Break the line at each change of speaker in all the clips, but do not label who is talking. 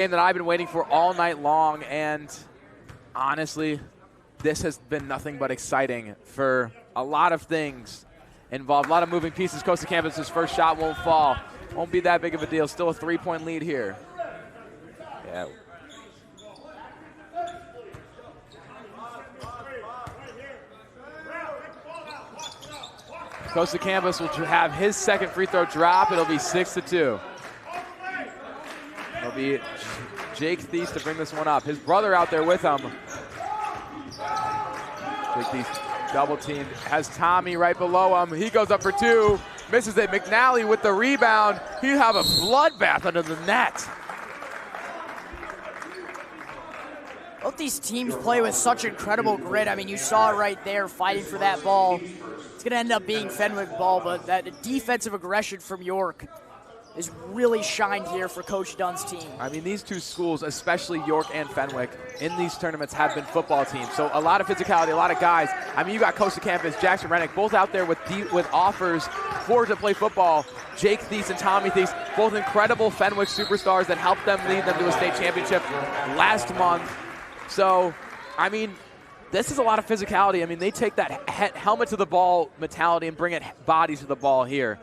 Game that I've been waiting for all night long, and honestly, this has been nothing but exciting for a lot of things involved. A lot of moving pieces. Coastal Campus's first shot won't fall. Won't be that big of a deal. Still a 3-point lead here. Yeah. Coastal Campus will have his second free throw drop. It'll be 6-2. It'll be Jake Thies to bring this one up. His brother out there with him. Jake Thies double teamed. Has Tommy right below him. He goes up for two. Misses it. McNally with the rebound. He'd have a bloodbath under the net.
Both these teams play with such incredible grit. I mean, you saw it right there fighting for that ball. It's going to end up being Fenwick ball, but that defensive aggression from York is really shined here for Coach Dunn's team.
I mean, these two schools, especially York and Fenwick, in these tournaments have been football teams. So a lot of physicality, a lot of guys. I mean, you got Coastal Campus, Jackson Rennick, both out there with offers to play football. Jake Thies and Tommy Thies, both incredible Fenwick superstars that helped them lead them to a state championship last month. So, I mean, this is a lot of physicality. I mean, they take that helmet to the ball mentality and bring it body to the ball here.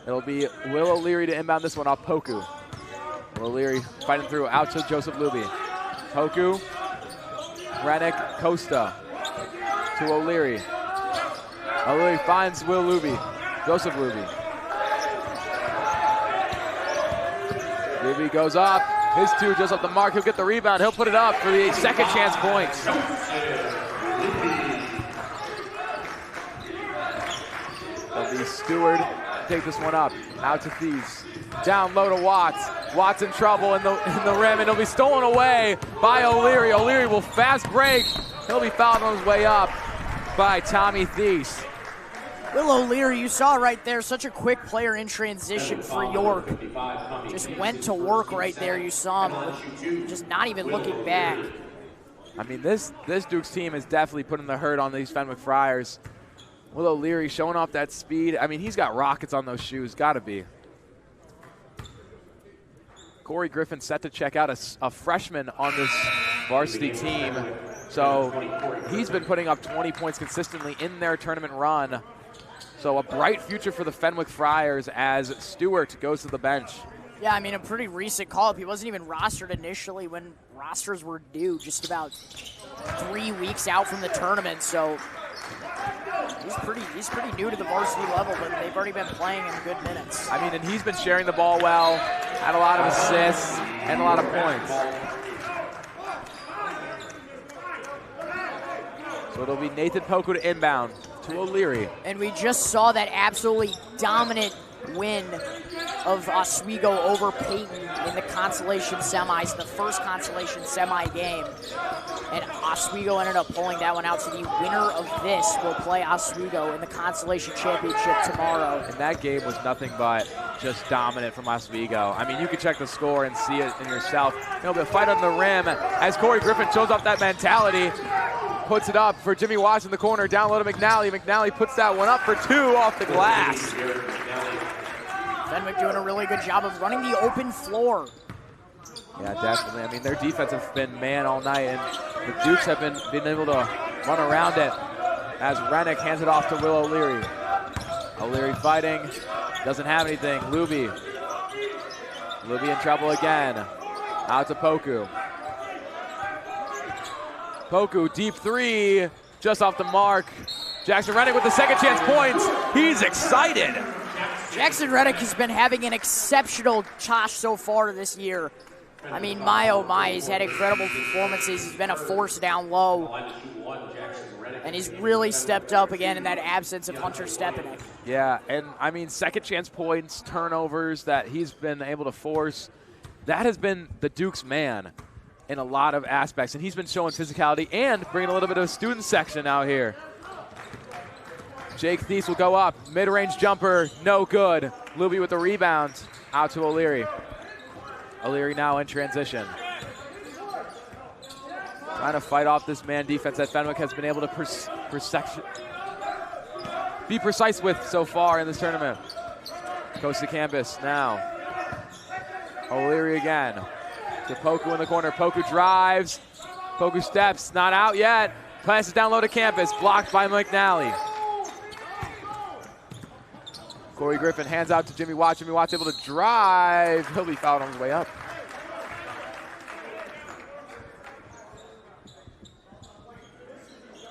It'll be Will O'Leary to inbound this one off Poku. Will O'Leary fighting through out to Joseph Luby. Poku, Rennick, Costa to O'Leary. O'Leary finds Will Luby. Joseph Luby. Luby goes up. His two just up the mark. He'll get the rebound. He'll put it up for the second chance points. It'll be Stewart. Take this one up. Out to Thies. Down low to Watts. Watts in trouble in the rim, and it'll be stolen away by O'Leary. O'Leary will fast break. He'll be fouled on his way up by Tommy Thies.
Will O'Leary, you saw right there, such a quick player in transition for York. Just went to work right there. You saw him just not even looking back.
I mean, this Dukes team is definitely putting the hurt on these Fenwick Friars. Will O'Leary showing off that speed. I mean, he's got rockets on those shoes. Got to be. Corey Griffin set to check out a freshman on this varsity team. So he's been putting up 20 points consistently in their tournament run. So a bright future for the Fenwick Friars as Stewart goes to the bench.
Yeah, I mean, a pretty recent call-up. He wasn't even rostered initially when rosters were due, just about 3 weeks out from the tournament. So he's pretty new to the varsity level, but they've already been playing in good minutes.
I mean, and he's been sharing the ball well, had a lot of assists, and a lot of points. So it'll be Nathan Poku to inbound to O'Leary.
And we just saw that absolutely dominant win of Oswego over Peyton in the Consolation semis, the first Consolation semi game. And Oswego ended up pulling that one out, so the winner of this will play Oswego in the Consolation Championship tomorrow.
And that game was nothing but just dominant from Oswego. I mean, you can check the score and see it in yourself. It'll be a fight on the rim as Corey Griffin shows off that mentality. Puts it up for Jimmy Watts in the corner, down low to McNally. McNally puts that one up for two off the glass.
Fenwick doing a really good job of running the open floor.
Yeah, definitely. I mean, their defense has been man all night, and the Dukes have been able to run around it as Rennick hands it off to Will O'Leary. O'Leary fighting, doesn't have anything. Luby in trouble again. Out to Poku. Poku, deep three, just off the mark. Jackson Rennick with the second chance points. He's excited.
Jackson Rennick has been having an exceptional Tosh so far this year. I mean, my oh my, he's had incredible performances. He's been a force down low. And he's really stepped up again in that absence of Hunter Stepanek.
Yeah, and I mean, second chance points, turnovers that he's been able to force. That has been the Duke's man in a lot of aspects, and he's been showing physicality and bringing a little bit of a student section out here. Jake Thies will go up, mid-range jumper, no good. Luby with the rebound, out to O'Leary. O'Leary now in transition. Trying to fight off this man defense that Fenwick has been able to be precise with so far in this tournament. Coast to campus now. O'Leary again. To Poku in the corner. Poku drives. Poku steps. Not out yet. Passes down low to campus. Blocked by McNally. Corey Griffin hands out to Jimmy Watts. Jimmy Watts able to drive. He'll be fouled on his way up.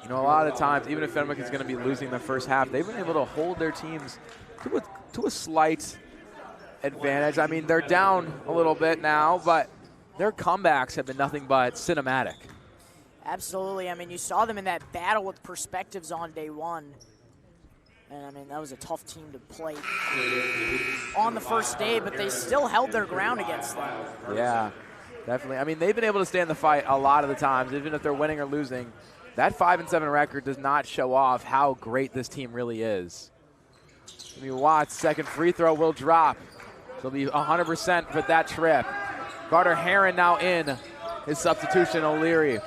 You know, a lot of times, even if Fenwick is going to be losing the first half, they've been able to hold their teams to a slight advantage. I mean, they're down a little bit now, but their comebacks have been nothing but cinematic.
Absolutely. I mean, you saw them in that battle with Perspectives on day one. And, I mean, that was a tough team to play on the first day, but they still held their ground against them.
Yeah, definitely. I mean, they've been able to stay in the fight a lot of the times, even if they're winning or losing. That 5-7 record does not show off how great this team really is. Jimmy Watts' second free throw will drop. He'll be 100% for that trip. Carter Heron now in. His substitution, O'Leary.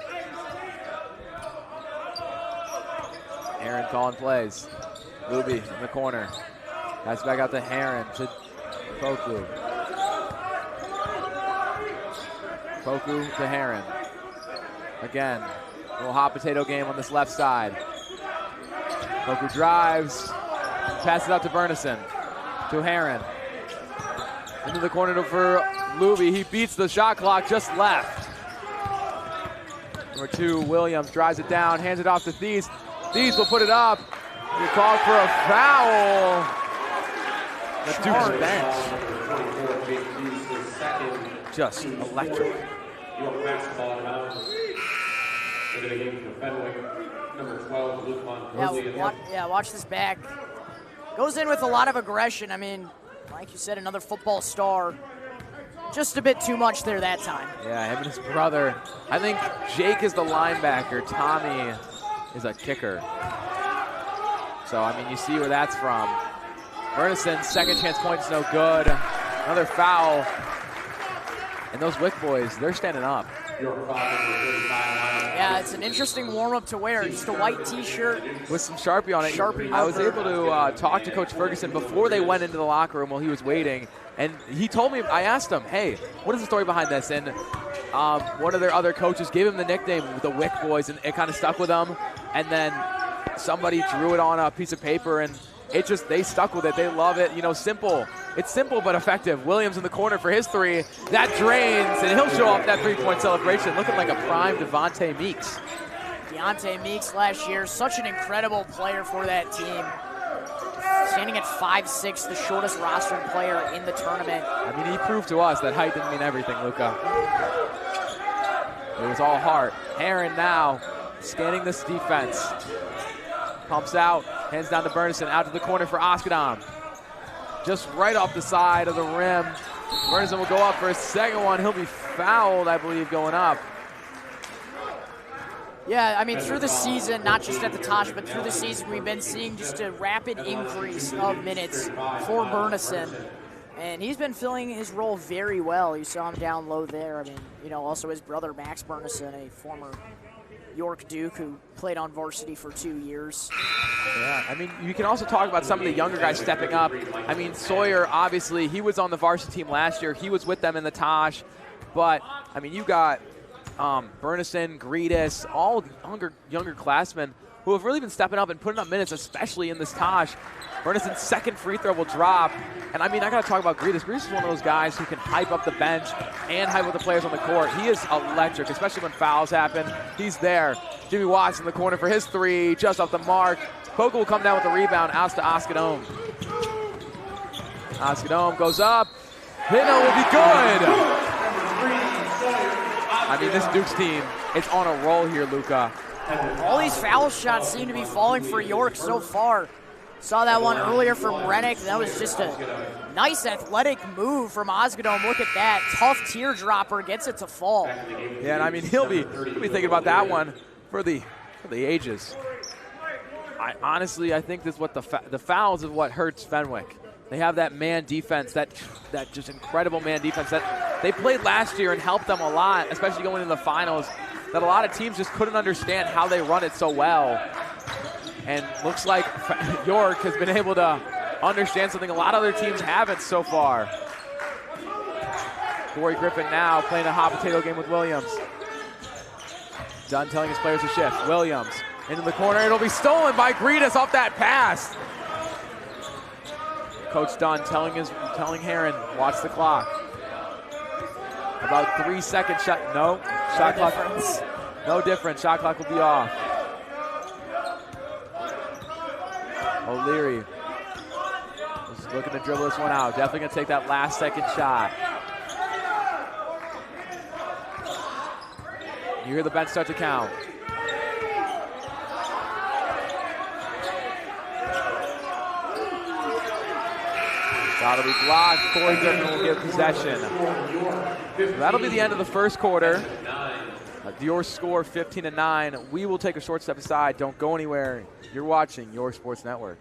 Heron calling plays. Luby in the corner. Pass back out to Heron, to Poku. Poku to Heron. Again, a little hot potato game on this left side. Poku drives. Passes out to Bernison. To Heron. Into the corner for Luby. He beats the shot clock, just left. Number 2, Williams drives it down, hands it off to Thies. Thies will put it up. He called for a foul. The Duke's bench. Just electric.
Yeah, watch this back. Goes in with a lot of aggression. I mean, like you said, another football star. Just a bit too much there that time.
Yeah, him and his brother. I think Jake is the linebacker. Tommy is a kicker. So, I mean, you see where that's from. Bernison's second chance point's no good. Another foul. And those Wick boys, they're standing up.
Yeah, it's an interesting warm-up to wear. Just a white T-shirt.
With some Sharpie on it.
Sharpie
I was able to talk to Coach Ferguson before they went into the locker room while he was waiting. And he told me, I asked him, hey, what is the story behind this? And one of their other coaches gave him the nickname, the Wick Boys, and it kind of stuck with them. And then somebody drew it on a piece of paper, and it just, they stuck with it. They love it. You know, simple. It's simple but effective. Williams in the corner for his three. That drains, and he'll show off that three-point celebration, looking like a prime Devontae Meeks.
Deontay Meeks last year, such an incredible player for that team. Standing at 5'6", the shortest rostered player in the tournament.
I mean, he proved to us that height didn't mean everything, Luca. It was all heart. Heron now scanning this defense. Pumps out, hands down to Bernison, out to the corner for Oskadam. Just right off the side of the rim. Bernison will go up for his second one. He'll be fouled, I believe, going up.
Yeah, I mean, through the season, not just at the Tosh, but through the season, we've been seeing just a rapid increase of minutes for Bernison. And he's been filling his role very well. You saw him down low there. I mean, you know, also his brother, Max Bernison, a former York Duke who played on varsity for 2 years.
Yeah, I mean, you can also talk about some of the younger guys stepping up. I mean, Sawyer, obviously, he was on the varsity team last year. He was with them in the Tosh. But, I mean, you got Bernison, Greedus, all younger classmen who have really been stepping up and putting up minutes, especially in this Tosh. Bernison's second free throw will drop. And, I mean, I got to talk about Greedus. Greedus is one of those guys who can hype up the bench and hype up the players on the court. He is electric, especially when fouls happen. He's there. Jimmy Watts in the corner for his three, just off the mark. Poku will come down with the rebound, out to Oskadome. Oskadome goes up. Hino will be good. I mean, this Duke's team is on a roll here, Luca.
All these foul shots seem to be falling for York so far. Saw that one earlier from Rennick. That was just a nice athletic move from Oskadome. Look at that. Tough teardropper, gets it to fall.
Yeah, and I mean, he'll be thinking about that one for the ages. I think this is what the fouls is what hurts Fenwick. They have that man defense, that just incredible man defense that they played last year and helped them a lot, especially going into the finals, that a lot of teams just couldn't understand how they run it so well. And looks like York has been able to understand something a lot of other teams haven't so far. Corey Griffin now playing a hot potato game with Williams. Dunn telling his players to shift. Williams into the corner. It'll be stolen by Griffin off that pass. Coach Dunn telling Herron, watch the clock. About 3 seconds shot. No, shot clock. Difference. No difference. Shot clock will be off. O'Leary is looking to dribble this one out. Definitely going to take that last second shot. You hear the bench start to count. That'll be blocked. Corey Griffin will get possession. So that'll be the end of the first quarter. Your score 15-9. We will take a short step aside. Don't go anywhere. You're watching Your Sports Network.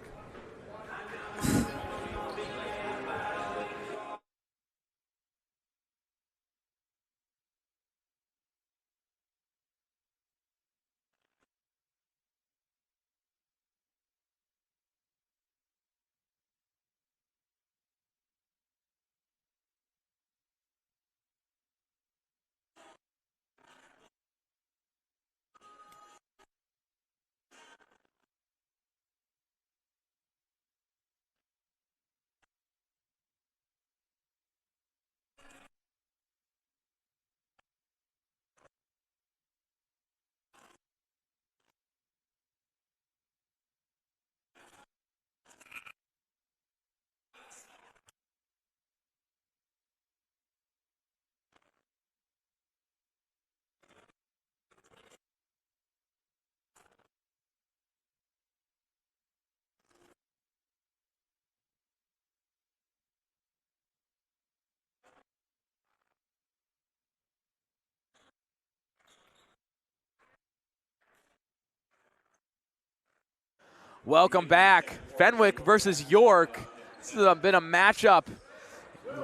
Welcome back. Fenwick versus York. This has been a matchup.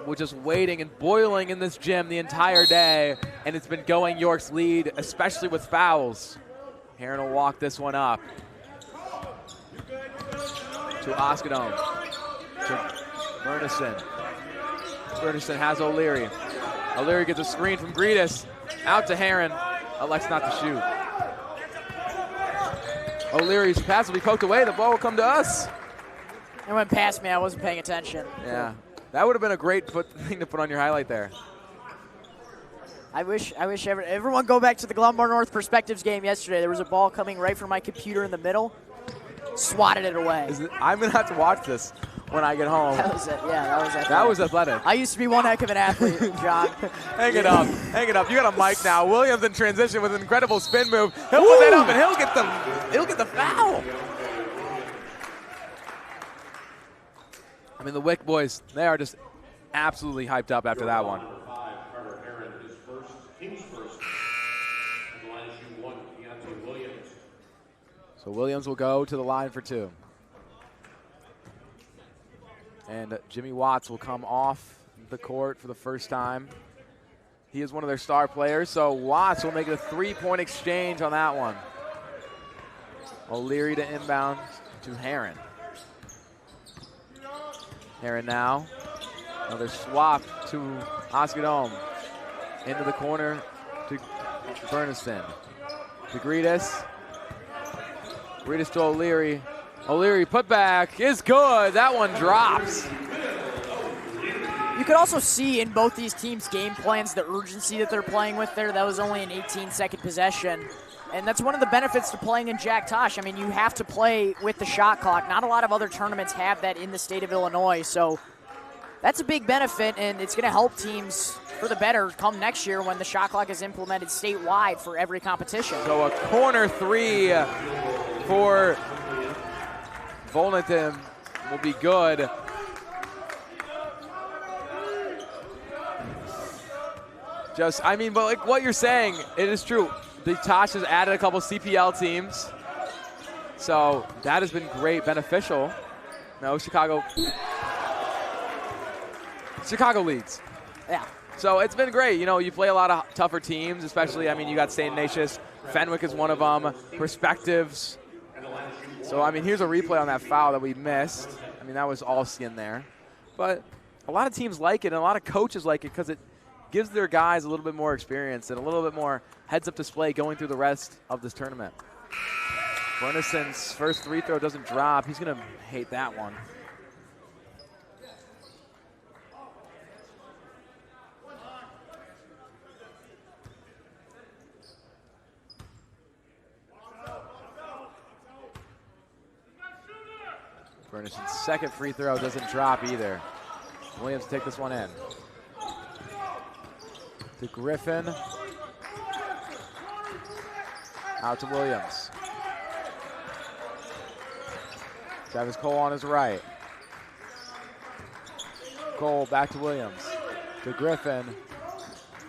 We're just waiting and boiling in this gym the entire day, and it's been going York's lead, especially with fouls. Herron will walk this one up. To Oskadome. To Bernison. Bernison has O'Leary. O'Leary gets a screen from Griffin. Out to Herron. Elects not to shoot. O'Leary's pass will be poked away. The ball will come to us.
It went past me. I wasn't paying attention.
Yeah, that would have been a great thing to put on your highlight there.
I wish everyone go back to the Glenmore North Perspectives game yesterday. There was a ball coming right from my computer in the middle. Swatted it away.
I'm going to have to watch this when I get home.
That was it. Yeah, that was athletic.
That was athletic.
I used to be one heck of an athlete, John.
Hang it up. Hang it up. You got a mic now. Williams in transition with an incredible spin move. He'll put that up and he'll get the foul. I mean, the Wick boys, they are just absolutely hyped up after that one. So Williams will go to the line for two. And Jimmy Watts will come off the court for the first time. He is one of their star players, so Watts will make it a three-point exchange on that one. O'Leary to inbound to Herron. Herron now. Another swap to Oskadome. Into the corner to Bernison. To Griffin. Griffin to O'Leary. O'Leary put back is good. That one drops.
You could also see in both these teams' game plans the urgency that they're playing with there. That was only an 18-second possession. And that's one of the benefits to playing in Jack Tosh. I mean, you have to play with the shot clock. Not a lot of other tournaments have that in the state of Illinois. So that's a big benefit, and it's going to help teams for the better come next year when the shot clock is implemented statewide for every competition.
So a corner three for Volnaton will be good. But like what you're saying, it is true. The Tosh has added a couple CPL teams. So that has been great, beneficial. No, Chicago leads.
Yeah.
So it's been great. You know, you play a lot of tougher teams, especially, you got St. Ignatius. Fenwick is one of them. Perspectives. So, here's a replay on that foul that we missed. mean, that was all skin there. But a lot of teams like it, and a lot of coaches like it because it gives their guys a little bit more experience and a little bit more heads-up display going through the rest of this tournament. Bernison's first free throw doesn't drop. He's going to hate that one. Bernison's second free throw doesn't drop either. Williams take this one in. To Griffin. Out to Williams. Travis Cole on his right. Cole back to Williams. To Griffin.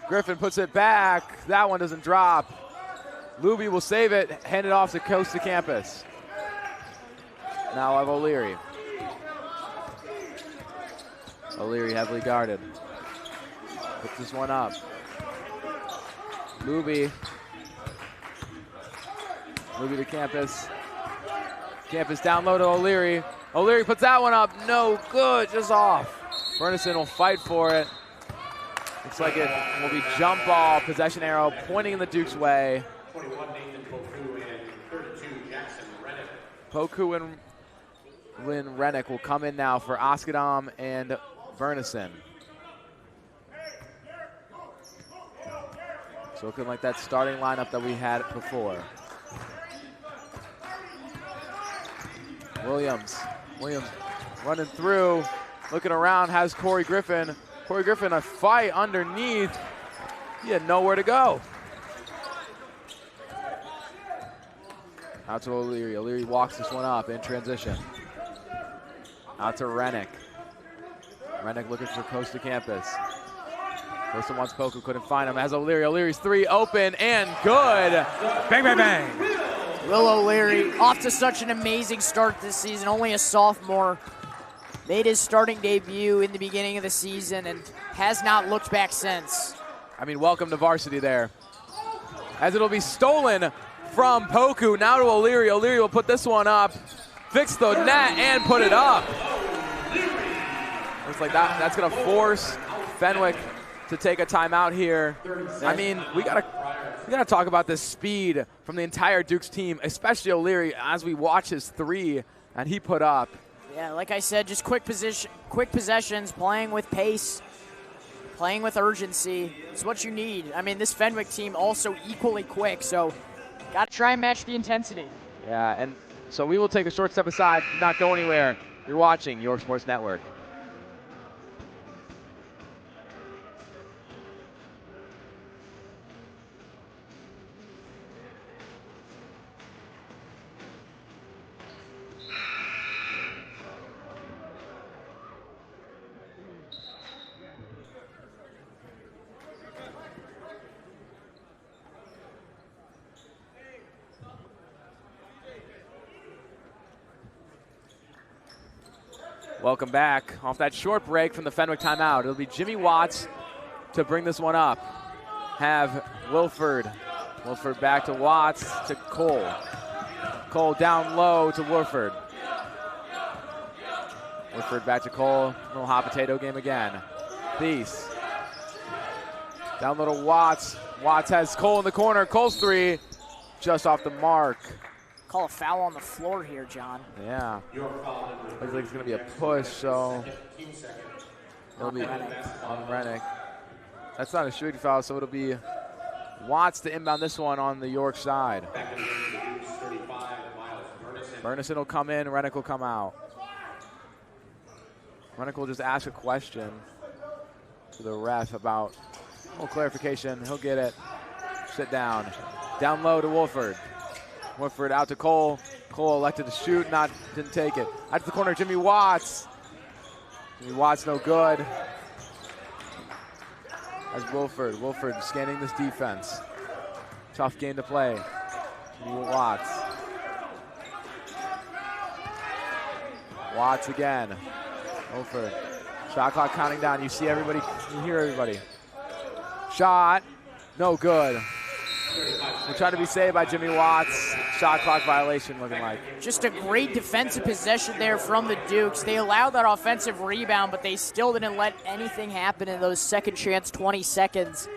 Griffin puts it back. That one doesn't drop. Luby will save it, hand it off to Coast to Campus. Now I have O'Leary. O'Leary heavily guarded. Puts this one up. Luby. Luby to Campus. Campus down low to O'Leary. O'Leary puts that one up. No good, just off. Bernison will fight for it. Looks like it will be jump ball, possession arrow, pointing in the Duke's way.
21 Nathan Poku and 32 Jackson Rennick.
Poku and Lynn Rennick will come in now for Oskadam and Bernison. It's looking like that starting lineup that we had before. Williams running through, looking around, has Corey Griffin. Corey Griffin, a fight underneath. He had nowhere to go. Out to O'Leary. O'Leary walks this one up in transition. Out to Rennick. Rennick looking for Coast to Campus. Costa wants Poku, couldn't find him. Has O'Leary. O'Leary's three open and good. Bang, bang, bang.
Will O'Leary off to such an amazing start this season. Only a sophomore. Made his starting debut in the beginning of the season and has not looked back since.
I mean, welcome to varsity there. As it'll be stolen from Poku. Now to O'Leary. O'Leary will put this one up. Fix the net and put it up. Looks like that's going to force Fenwick to take a timeout here. I mean, we gotta talk about the speed from the entire Dukes team, especially O'Leary, as we watch his three and he put up.
Yeah, like I said, just quick possessions, playing with pace, playing with urgency. It's what you need. I mean, this Fenwick team also equally quick, so got to try and match the intensity.
Yeah, and so we will take a short step aside, not go anywhere. You're watching York Sports Network. Welcome back. Off that short break from the Fenwick timeout, it'll be Jimmy Watts to bring this one up. Have Wilford. Wilford back to Watts to Cole. Cole down low to Wilford. Wilford back to Cole. Little hot potato game again. Peace. Down low to Watts. Watts has Cole in the corner. Cole's three just off the mark.
Call a foul on the floor here, John.
Yeah. Looks like it's going to be a push, so it'll be on Rennick. That's not a shooting foul, so it'll be Watts to inbound this one on the York side. Bernison will come in, Rennick will come out. Rennick will just ask a question to the ref about a little clarification. He'll get it. Sit down. Down low to Wolford. Wolford out to Cole. Cole elected to shoot, didn't take it. Out to the corner, Jimmy Watts. Jimmy Watts no good. As Wolford scanning this defense. Tough game to play. Jimmy Watts. Watts again. Wolford. Shot clock counting down. You see everybody, you hear everybody. Shot, no good. We're trying to be saved by Jimmy Watts. shot clock violation looking like.
Just a great defensive possession there from the Dukes. They allowed that offensive rebound, but they still didn't let anything happen in those second chance 20 seconds.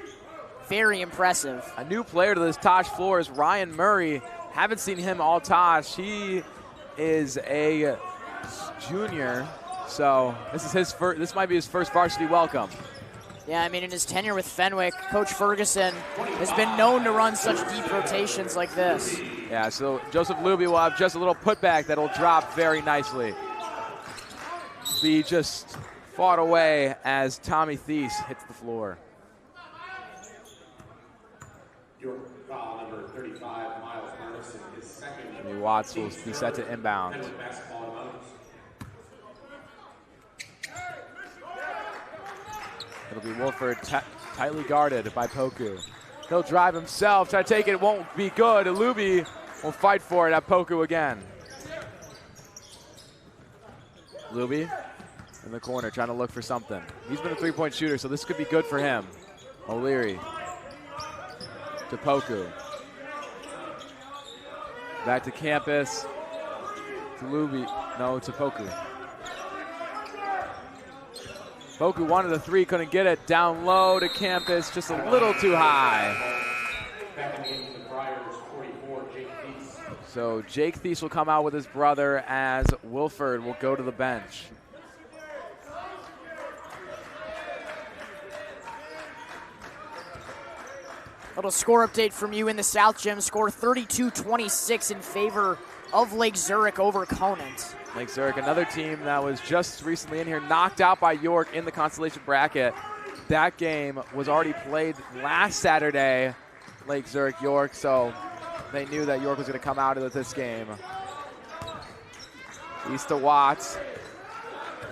Very impressive.
A new player to this Tosh floor is Ryan Murray. Haven't seen him all Tosh. He is a junior, so this might be his first varsity welcome.
Yeah, I mean, in his tenure with Fenwick, Coach Ferguson has been known to run such deep rotations like this.
Yeah, so Joseph Luby will have just a little putback that'll drop very nicely. Be just fought away as Tommy Thies hits the floor.
Your foul number 35, Miles Anderson, is second.
Jimmy Watts will be set to inbound.
Basketball Announce.
It'll be Wolford tightly guarded by Poku. He'll drive himself, try to take it, won't be good. Luby will fight for it at Poku again. Luby in the corner trying to look for something. He's been a three-point shooter, so this could be good for him. O'Leary to Poku. Back to Campus. To Luby, no, to Poku. Poku wanted a three, couldn't get it. Down low to Campus, just a little too high. So Jake Thies will come out with his brother as Wilford will go to the bench.
Little score update from you in the South Gym. Score 32-26 in favor of Lake Zurich over Conant.
Lake Zurich, another team that was just recently in here, knocked out by York in the consolation bracket. That game was already played last Saturday, Lake Zurich, York, so they knew that York was going to come out of this game. East to Watts.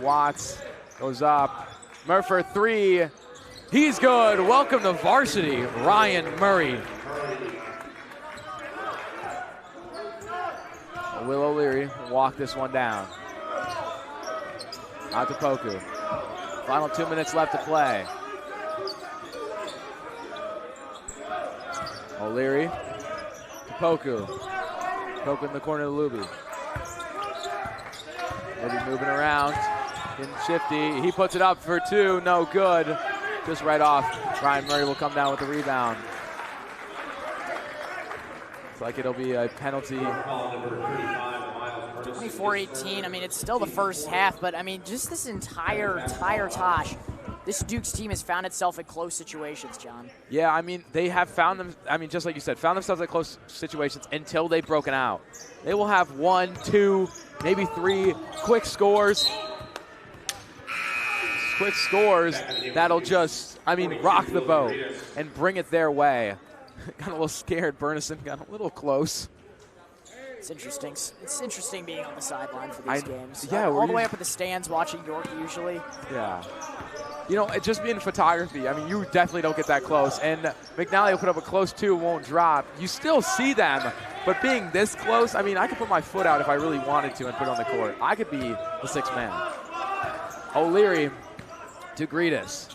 Watts goes up. Murphy three. He's good. Welcome to varsity, Ryan Murray. Will O'Leary walk this one down. Out to Poku. Final 2 minutes left to play. O'Leary to Poku. Poku in the corner to Luby. Luby moving around. Getting shifty. He puts it up for two. No good. Just right off. Ryan Murray will come down with the rebound. Looks like it'll be a penalty.
24-18. I mean, it's still the first half, but I mean, just this entire Tosh, this Dukes team has found itself in close situations, John.
Yeah, I mean, they have found them, I mean, just like you said, found themselves in close situations until they've broken out. They will have 1, 2, maybe 3 quick scores. Quick scores that'll just, I mean, rock the boat and bring it their way. Got a little scared. Burnison got a little close.
It's interesting. It's interesting being on the sideline for these games.
Yeah,
all the way up in the stands watching York usually.
Yeah. You know, it just being photography, I mean, you definitely don't get that close. And McNally will put up a close two, won't drop. You still see them, but being this close, I mean, I could put my foot out if I really wanted to and put it on the court. I could be the sixth man. O'Leary to Gretus.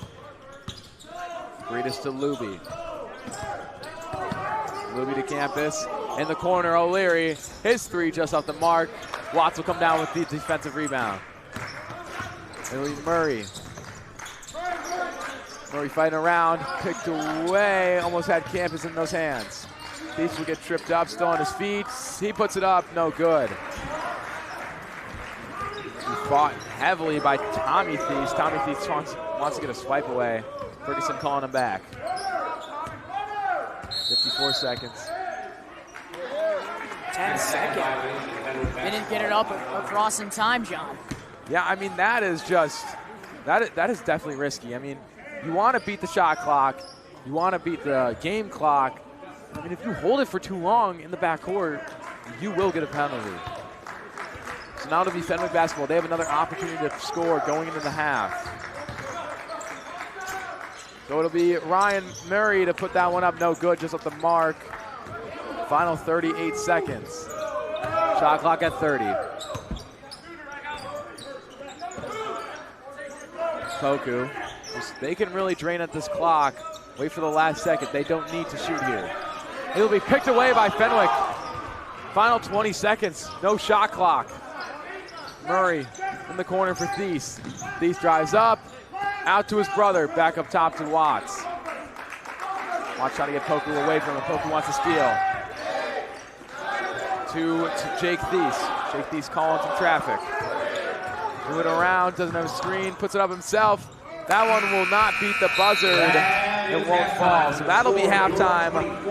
Gretus to Luby. Luby to Campus. In the corner, O'Leary. His three just off the mark. Watts will come down with the defensive rebound. It'll be Murray. Murray fighting around. Picked away. Almost had Campus in those hands. Thies will get tripped up. Still on his feet. He puts it up. No good. He fought heavily by Tommy Thies. Tommy Thies wants to get a swipe away. Ferguson calling him back. 54 seconds.
10 seconds. They didn't get it up across in time, John.
Yeah, I mean, that is just, that is definitely risky. I mean, you want to beat the shot clock. You want to beat the game clock. I mean, if you hold it for too long in the backcourt, you will get a penalty. So now it'll be Fenwick basketball. They have another opportunity to score going into the half. So it'll be Ryan Murray to put that one up. No good, just off the mark. Final 38 seconds. Shot clock at 30. Poku. They can really drain at this clock. Wait for the last second. They don't need to shoot here. It'll be picked away by Fenwick. Final 20 seconds, no shot clock. Murray in the corner for Thies. Thies drives up, out to his brother, back up top to Watts. Watts trying to get Poku away from him. Poku wants to steal. To Jake Thies. Jake Thies calling some traffic. Moving around, doesn't have a screen, puts it up himself. That one will not beat the buzzard. It won't fall. So that'll be halftime.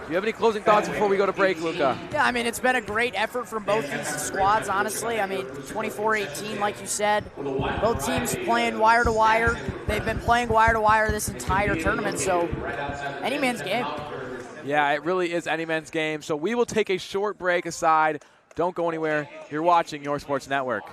Do you have any closing thoughts before we go to break, Luca?
Yeah, I mean, it's been a great effort from both these squads, honestly. I mean, 24-18, like you said. Both teams playing wire to wire. They've been playing wire to wire this entire tournament, so any man's game.
Yeah, it really is any man's game. So we will take a short break aside. Don't go anywhere. You're watching Your Sports Network.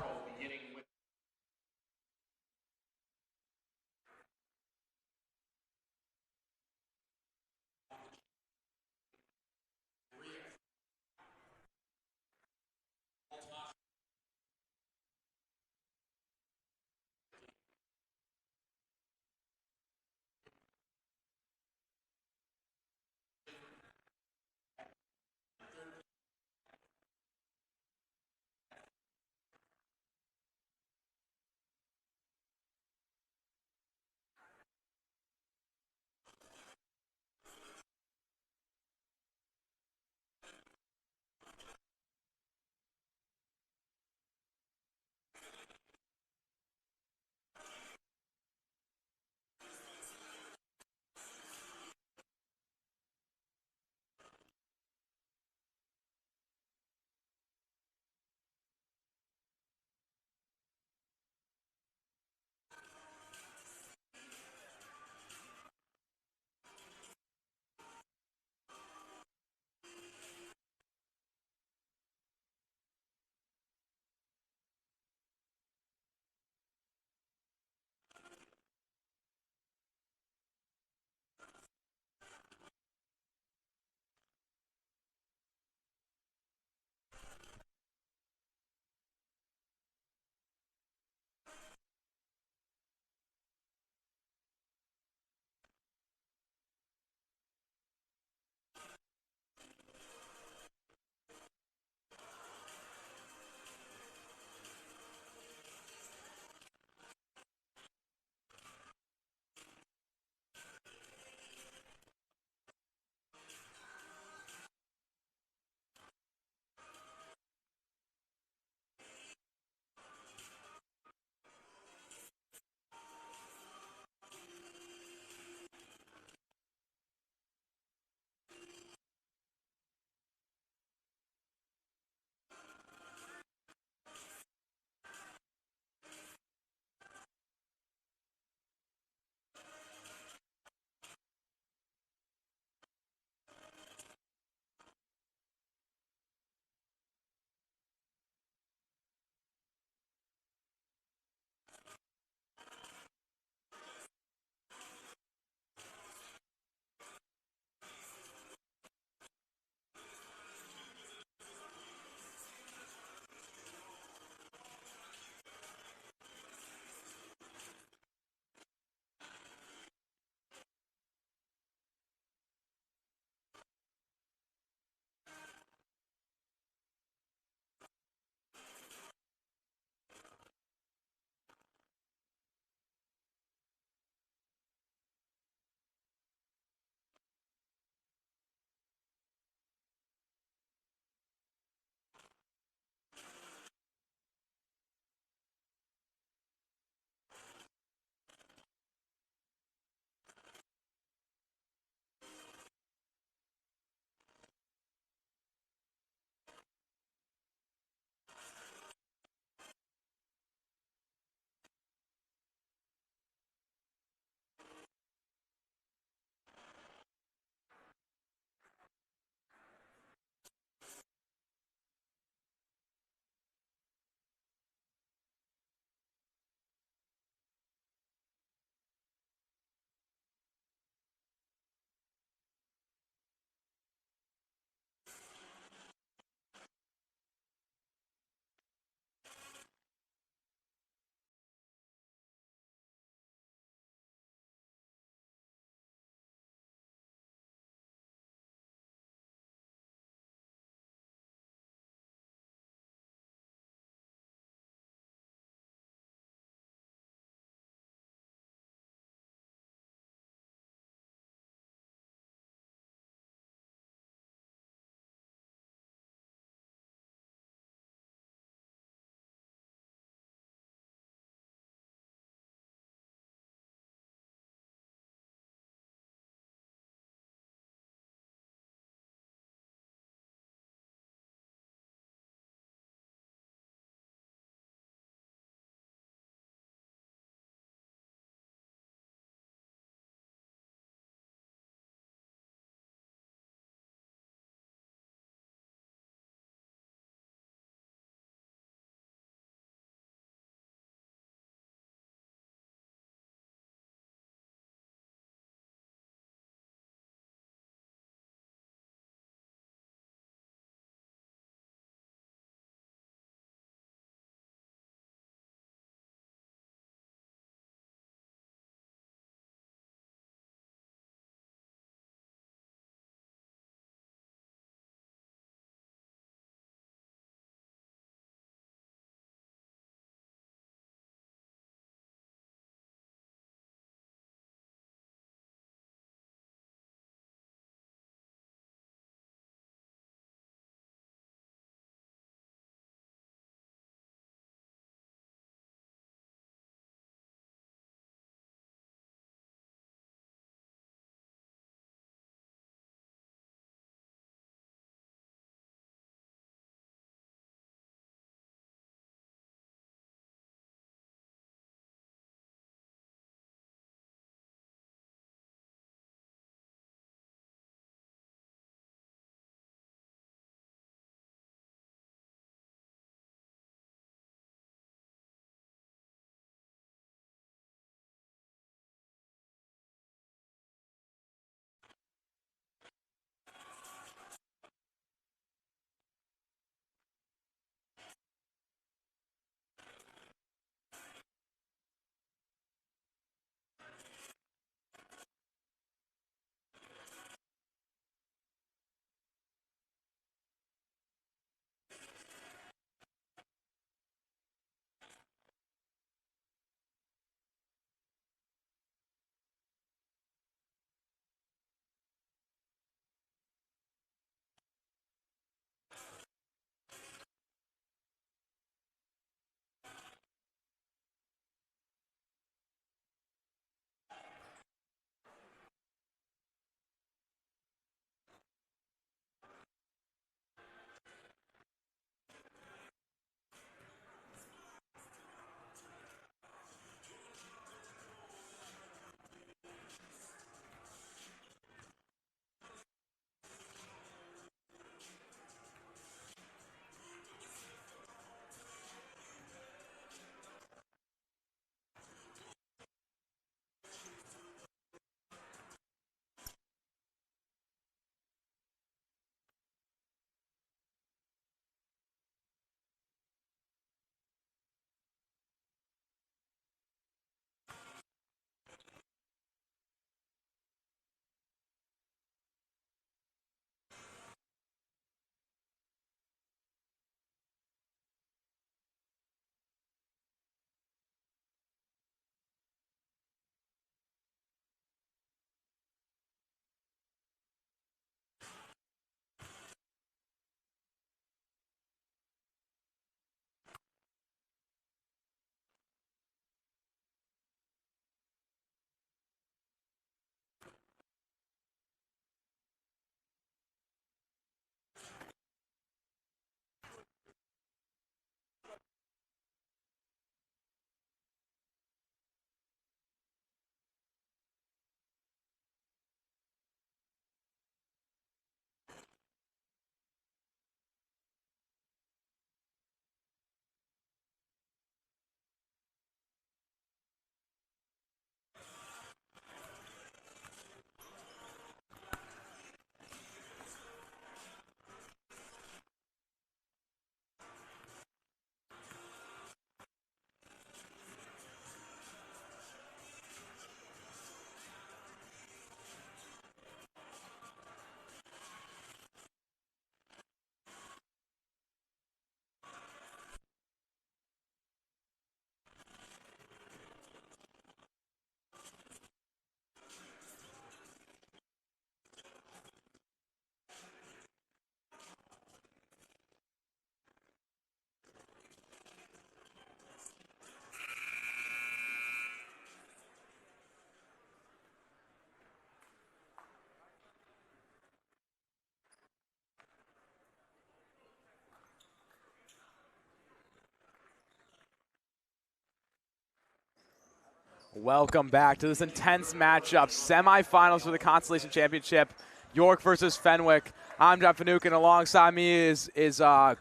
Welcome back to this intense matchup. Semifinals for the Consolation Championship. York versus Fenwick. I'm John Finucane. Alongside me is Luca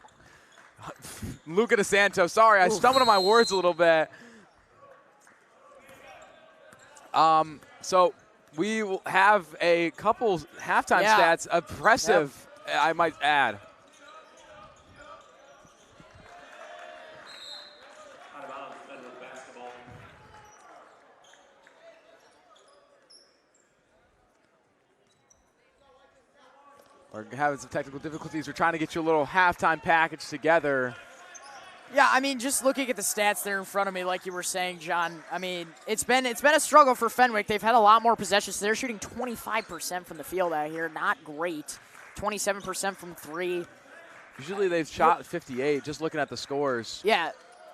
DeSanto. Sorry, I stumbled on my words a little bit. So we will have a couple halftime stats. Impressive, I might add. We're having some technical difficulties. We're trying to get you a little halftime package together.
Yeah, I mean, just looking at the stats there in front of me, like you were saying, John, I mean, it's been a struggle for Fenwick. They've had a lot more possessions. They're shooting 25% from the field out here. Not great. 27% from three.
Usually they've shot 58, just looking at the scores.
Yeah.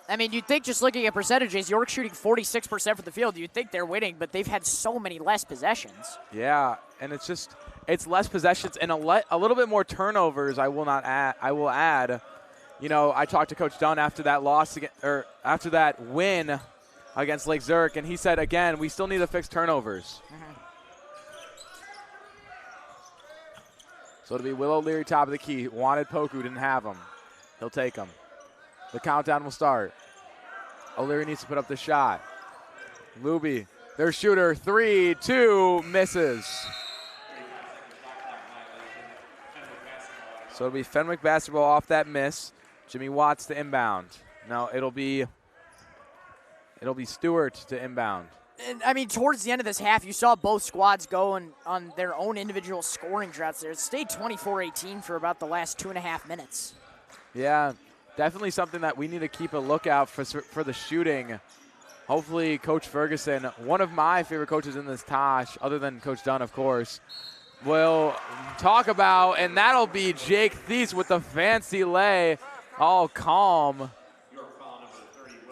I mean, you'd think just looking at percentages, York shooting 46% from the field, you'd think they're winning, but they've had so many less possessions.
Yeah, and it's less possessions and a little bit more turnovers. I will add. You know, I talked to Coach Dunn after that after that win against Lake Zurich, and he said, again, we still need to fix turnovers. So it'll be Will O'Leary top of the key. Wanted Poku, didn't have him. He'll take him. The countdown will start. O'Leary needs to put up the shot. Luby, their shooter, 3, 2, misses. So it'll be Fenwick basketball off that miss. Jimmy Watts to inbound. No, it'll be Stewart to inbound.
And, I mean, towards the end of this half, you saw both squads go on their own individual scoring droughts there. It stayed 24-18 for about the last 2.5 minutes.
Yeah, definitely something that we need to keep a lookout for the shooting. Hopefully, Coach Ferguson, one of my favorite coaches in this Tosh, other than Coach Dunn, of course, will talk about, and that'll be Jake Thies with the fancy lay, all calm.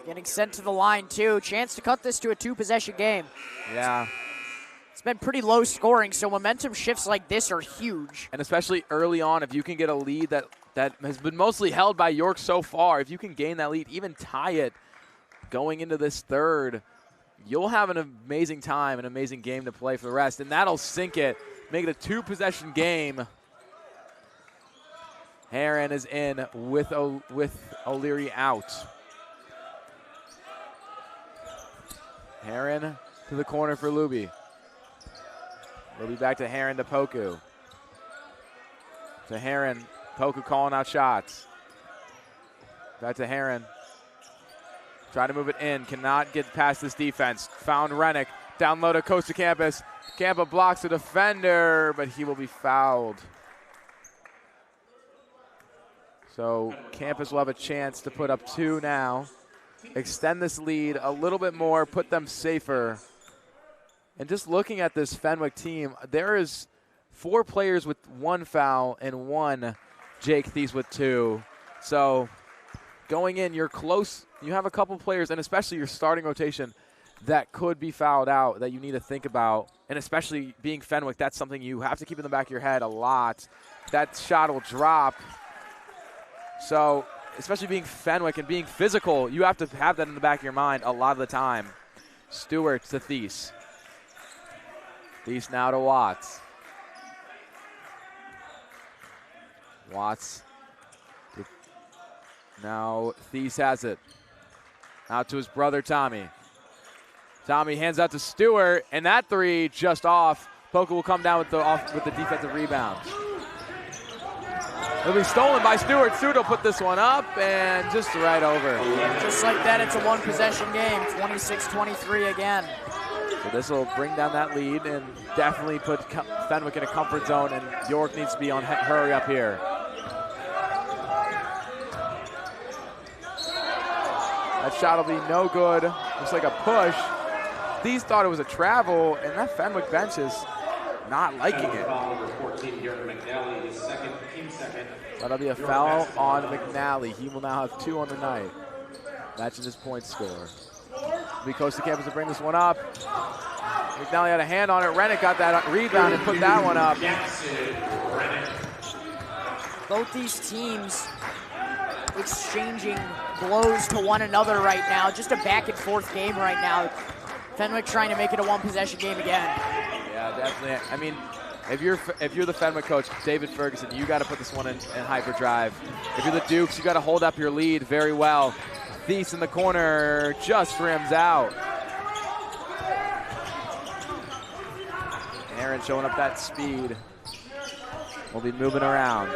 Getting sent to the line, too. Chance to cut this to a 2-possession game.
Yeah.
It's been pretty low scoring, so momentum shifts like this are huge.
And especially early on, if you can get a lead that has been mostly held by York so far, if you can gain that lead, even tie it going into this third, you'll have an amazing time, an amazing game to play for the rest, and that'll sink it. Make it a 2-possession game. Heron is in with O'Leary out. Heron to the corner for Luby. Luby back to Heron to Poku. To Heron. Poku calling out shots. Back to Heron. Trying to move it in. Cannot get past this defense. Found Rennick. Down low to Costa Campus. Campa blocks the defender, but he will be fouled. So Campus will have a chance to put up 2 now. Extend this lead a little bit more, put them safer. And just looking at this Fenwick team, there is 4 players with 1 foul and 1 Jake Thies with 2. So going in, you're close. You have a couple players, and especially your starting rotation, that could be fouled out that you need to think about. And especially being Fenwick, that's something you have to keep in the back of your head a lot. That shot will drop. So especially being Fenwick and being physical, you have to have that in the back of your mind a lot of the time. Stewart to Thies. Thies now to Watts. Watts. Now Thies has it. Out to his brother Tommy. Tommy hands out to Stewart, and that 3 just off. Poku will come down with the defensive rebound. It'll be stolen by Stewart. Stewart will put this one up and just right over.
Just like that, it's a 1-possession game. 26-23 again.
So this will bring down that lead and definitely put Fenwick in a comfort zone, and York needs to be on hurry up here. That shot will be no good. Looks like a push. These thought it was a travel, and that Fenwick bench is not liking it. That'll be a foul on McNally. He will now have 2 on the night, matching his point score. Be Costa Campus to bring this one up. McNally had a hand on it. Rennick got that rebound and put that one up.
Both these teams exchanging blows to one another right now. Just a back and forth game right now. Fenwick trying to make it a one-possession game again.
Yeah, definitely. I mean, if you're the Fenwick coach, David Ferguson, you got to put this one in hyperdrive. If you're the Dukes, you got to hold up your lead very well. Thies in the corner just rims out. Aaron showing up that speed. We'll be moving around.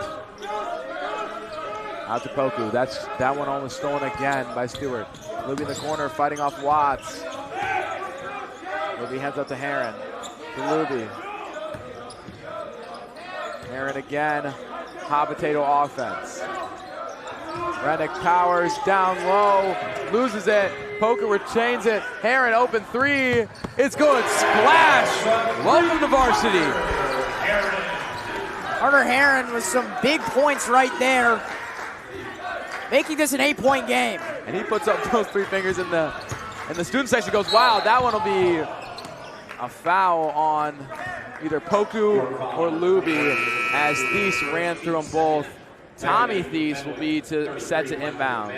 Out to Poku. That one almost stolen again by Stewart. Luby in the corner fighting off Watts. Luby hands up to Heron. To Luby. Heron again. Hot potato offense. Rennick powers down low. Loses it. Poku retains it. Heron open three. It's good. Splash. Welcome to varsity.
Carter Heron with some big points right there, making this an 8-point game.
And he puts up those three fingers in the student section. Goes, wow, that one will be a foul on either Poku or Luby as Thies ran through them both. Tommy Thies will be set to inbound.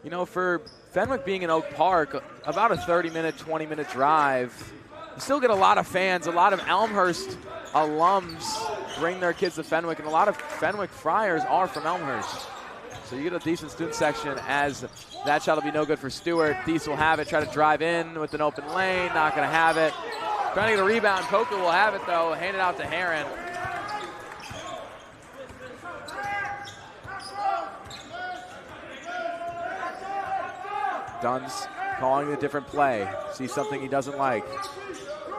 You know, for Fenwick being in Oak Park, about a 30-minute, 20-minute drive, you still get a lot of fans, a lot of Elmhurst alums bring their kids to Fenwick, and a lot of Fenwick Friars are from Elmhurst. So you get a decent student section as that shot will be no good for Stewart. Thies will have it, try to drive in with an open lane, not gonna have it. Trying to get a rebound, Poku will have it though, hand it out to Heron. Dunn's calling a different play. Sees something he doesn't like.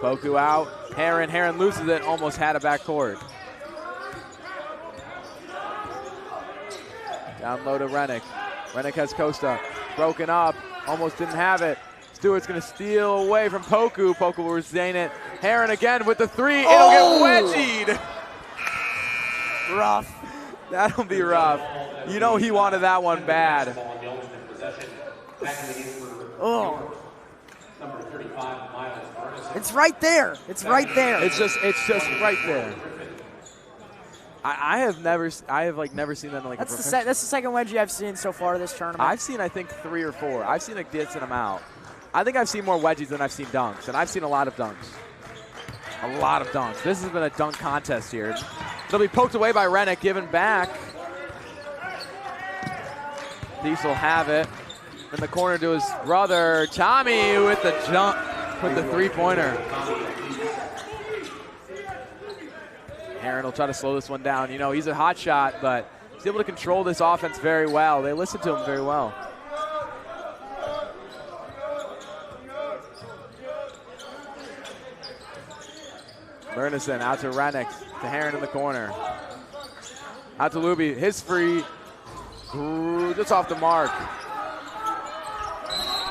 Poku out. Heron loses it. Almost had a backcourt. Down low to Rennick. Rennick has Costa. Broken up. Almost didn't have it. Stewart's going to steal away from Poku. Poku will retain it. Heron again with the three. It'll get wedgied.
Rough.
That'll be rough. You know he wanted that one bad.
Oh. It's right there. It's right there.
It's just right there. I have never seen that in like
that's the second wedgie I've seen so far this tournament.
I've seen I think 3 or 4. I've seen like dits and them out. I think I've seen more wedgies than I've seen dunks, and I've seen a lot of dunks. A lot of dunks. This has been a dunk contest here. It'll be poked away by Rennick, given back. Thies will have it. In the corner to his brother, Tommy with the jump, with the three-pointer. Heron will try to slow this one down. You know, he's a hot shot, but he's able to control this offense very well. They listen to him very well. Bernison out to Rennick, to Heron in the corner. Out to Luby, his free, just off the mark.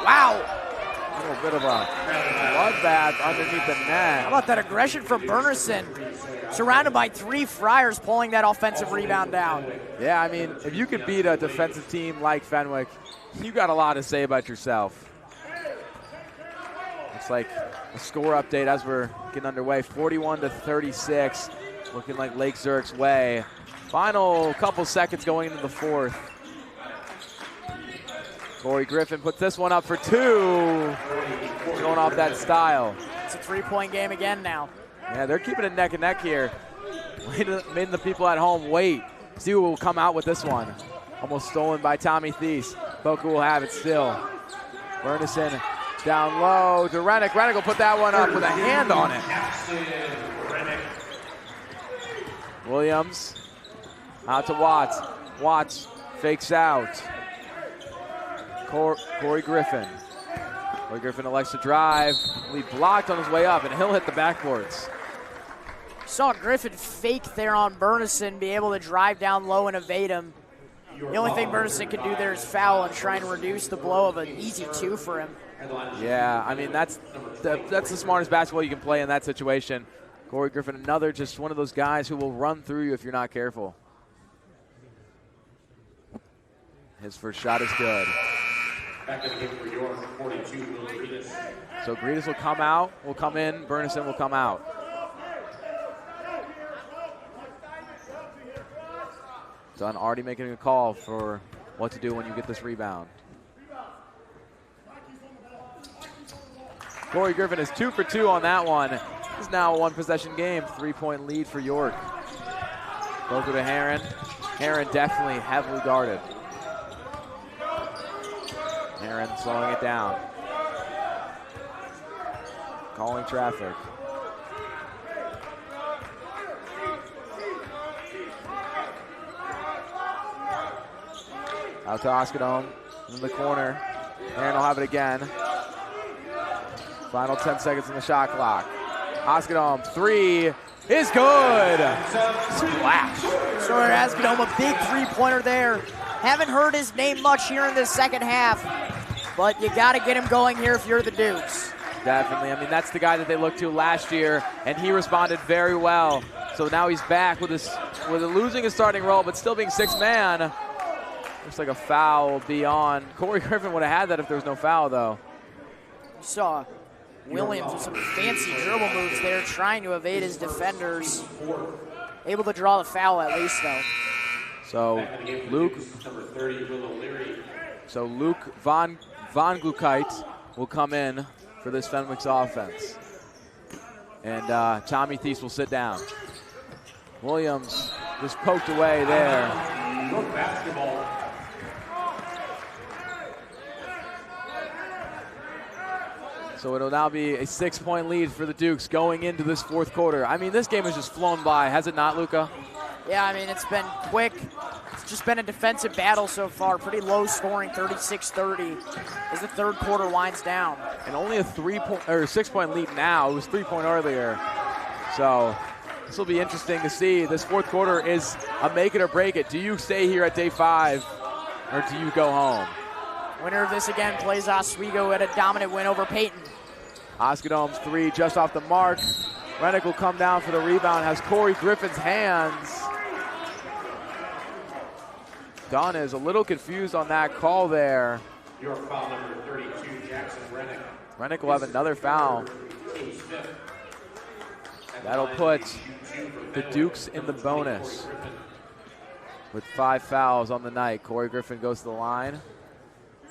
Wow. A little bit of a bloodbath underneath the net.
How about that aggression from Bernison? Surrounded by 3 Friars pulling that offensive rebound down.
Yeah, I mean, if you could beat a defensive team like Fenwick, you got a lot to say about yourself. Looks like a score update as we're getting underway. 41-36, looking like Lake Zurich's way. Final couple seconds going into the fourth. Corey Griffin puts this one up for 2. Going off that style.
It's a 3-point game again now.
Yeah, they're keeping it neck and neck here. Making the people at home wait. See who will come out with this one. Almost stolen by Tommy Thies. Poku will have it still. Bernison down low to Rennick. Rennick will put that one up with a hand on it. Williams out to Watts. Watts fakes out. Corey Griffin. Corey Griffin elects to drive. He blocked on his way up, and he'll hit the backboards.
Saw Griffin fake there on Bernison, be able to drive down low and evade him. The only thing Bernison can do there is foul and try and reduce the blow of an easy 2 for him.
Yeah, I mean, that's the smartest basketball you can play in that situation. Corey Griffin, another just one of those guys who will run through you if you're not careful. His first shot is good.
Back in the game for York, 42, Will Greedus.
So Greedus will come out, will come in, Bernison will come out. Dunn already making a call for what to do when you get this rebound. Corey Griffin is 2 for 2 on that one. It's now a 1-possession game, 3-point lead for York. Over to Herron. Herron definitely heavily guarded. Herron slowing it down. Calling traffic. Out to Oskadome in the corner. Herron will have it again. Final 10 seconds on the shot clock. Oskadome, 3 is good. Splash.
Sawyer Oskadome, a big three-pointer there. Haven't heard his name much here in the second half, but you got to get him going here if you're the Dukes.
Definitely. I mean, that's the guy that they looked to last year, and he responded very well. So now he's back with losing his starting role, but still being sixth man. Looks like a foul will be on. Corey Griffin would have had that if there was no foul, though.
You saw Williams with some fancy dribble moves there, trying to evade his defenders. Able to draw the foul at least, though.
So Luke Von Glukite will come in for this Fenwick's offense. And Tommy Thies will sit down. Williams just poked away there.
Basketball.
So it'll now be a 6-point lead for the Dukes going into this fourth quarter. I mean, this game has just flown by, has it not, Luca?
Yeah, I mean, it's been quick. It's just been a defensive battle so far. Pretty low scoring, 36-30, as the third quarter winds down.
And only a 6-point lead now. It was 3-point earlier. So this will be interesting to see. This fourth quarter is a make it or break it. Do you stay here at day 5 or do you go home?
Winner of this again plays Oswego at a dominant win over Peyton.
Oskadome's 3 just off the mark. Rennick will come down for the rebound, has Corey Griffin's hands. Dunn is a little confused on that call there.
Your foul number 32, Jackson Rennick.
Rennick will have another foul. That'll put the Dukes in the bonus with 5 fouls on the night. Corey Griffin goes to the line.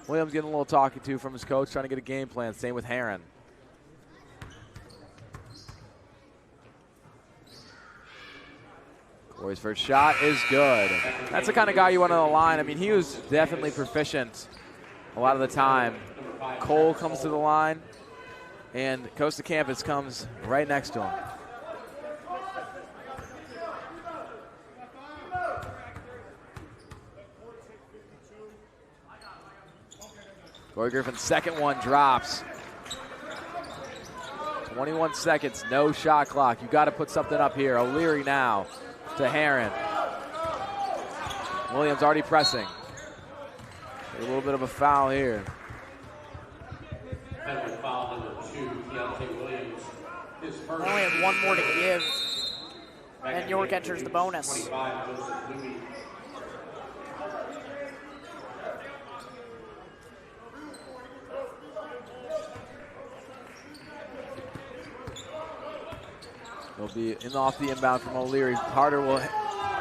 Williams getting a little talking to from his coach, trying to get a game plan. Same with Herron. Corey's first shot is good. That's the kind of guy you want on the line. I mean, he was definitely proficient a lot of the time. Cole comes to the line, and Costa Campus comes right next to him. Corey Griffin's second one drops. 21 seconds, no shot clock. You got to put something up here. O'Leary now to Herron. Williams already pressing. A little bit of a foul here.
Fenwick foul number 2, Keontae Williams. His first.
Only have one more to give, and York enters the bonus.
25 goes to Louis.
He'll be off the inbound from O'Leary. Harder will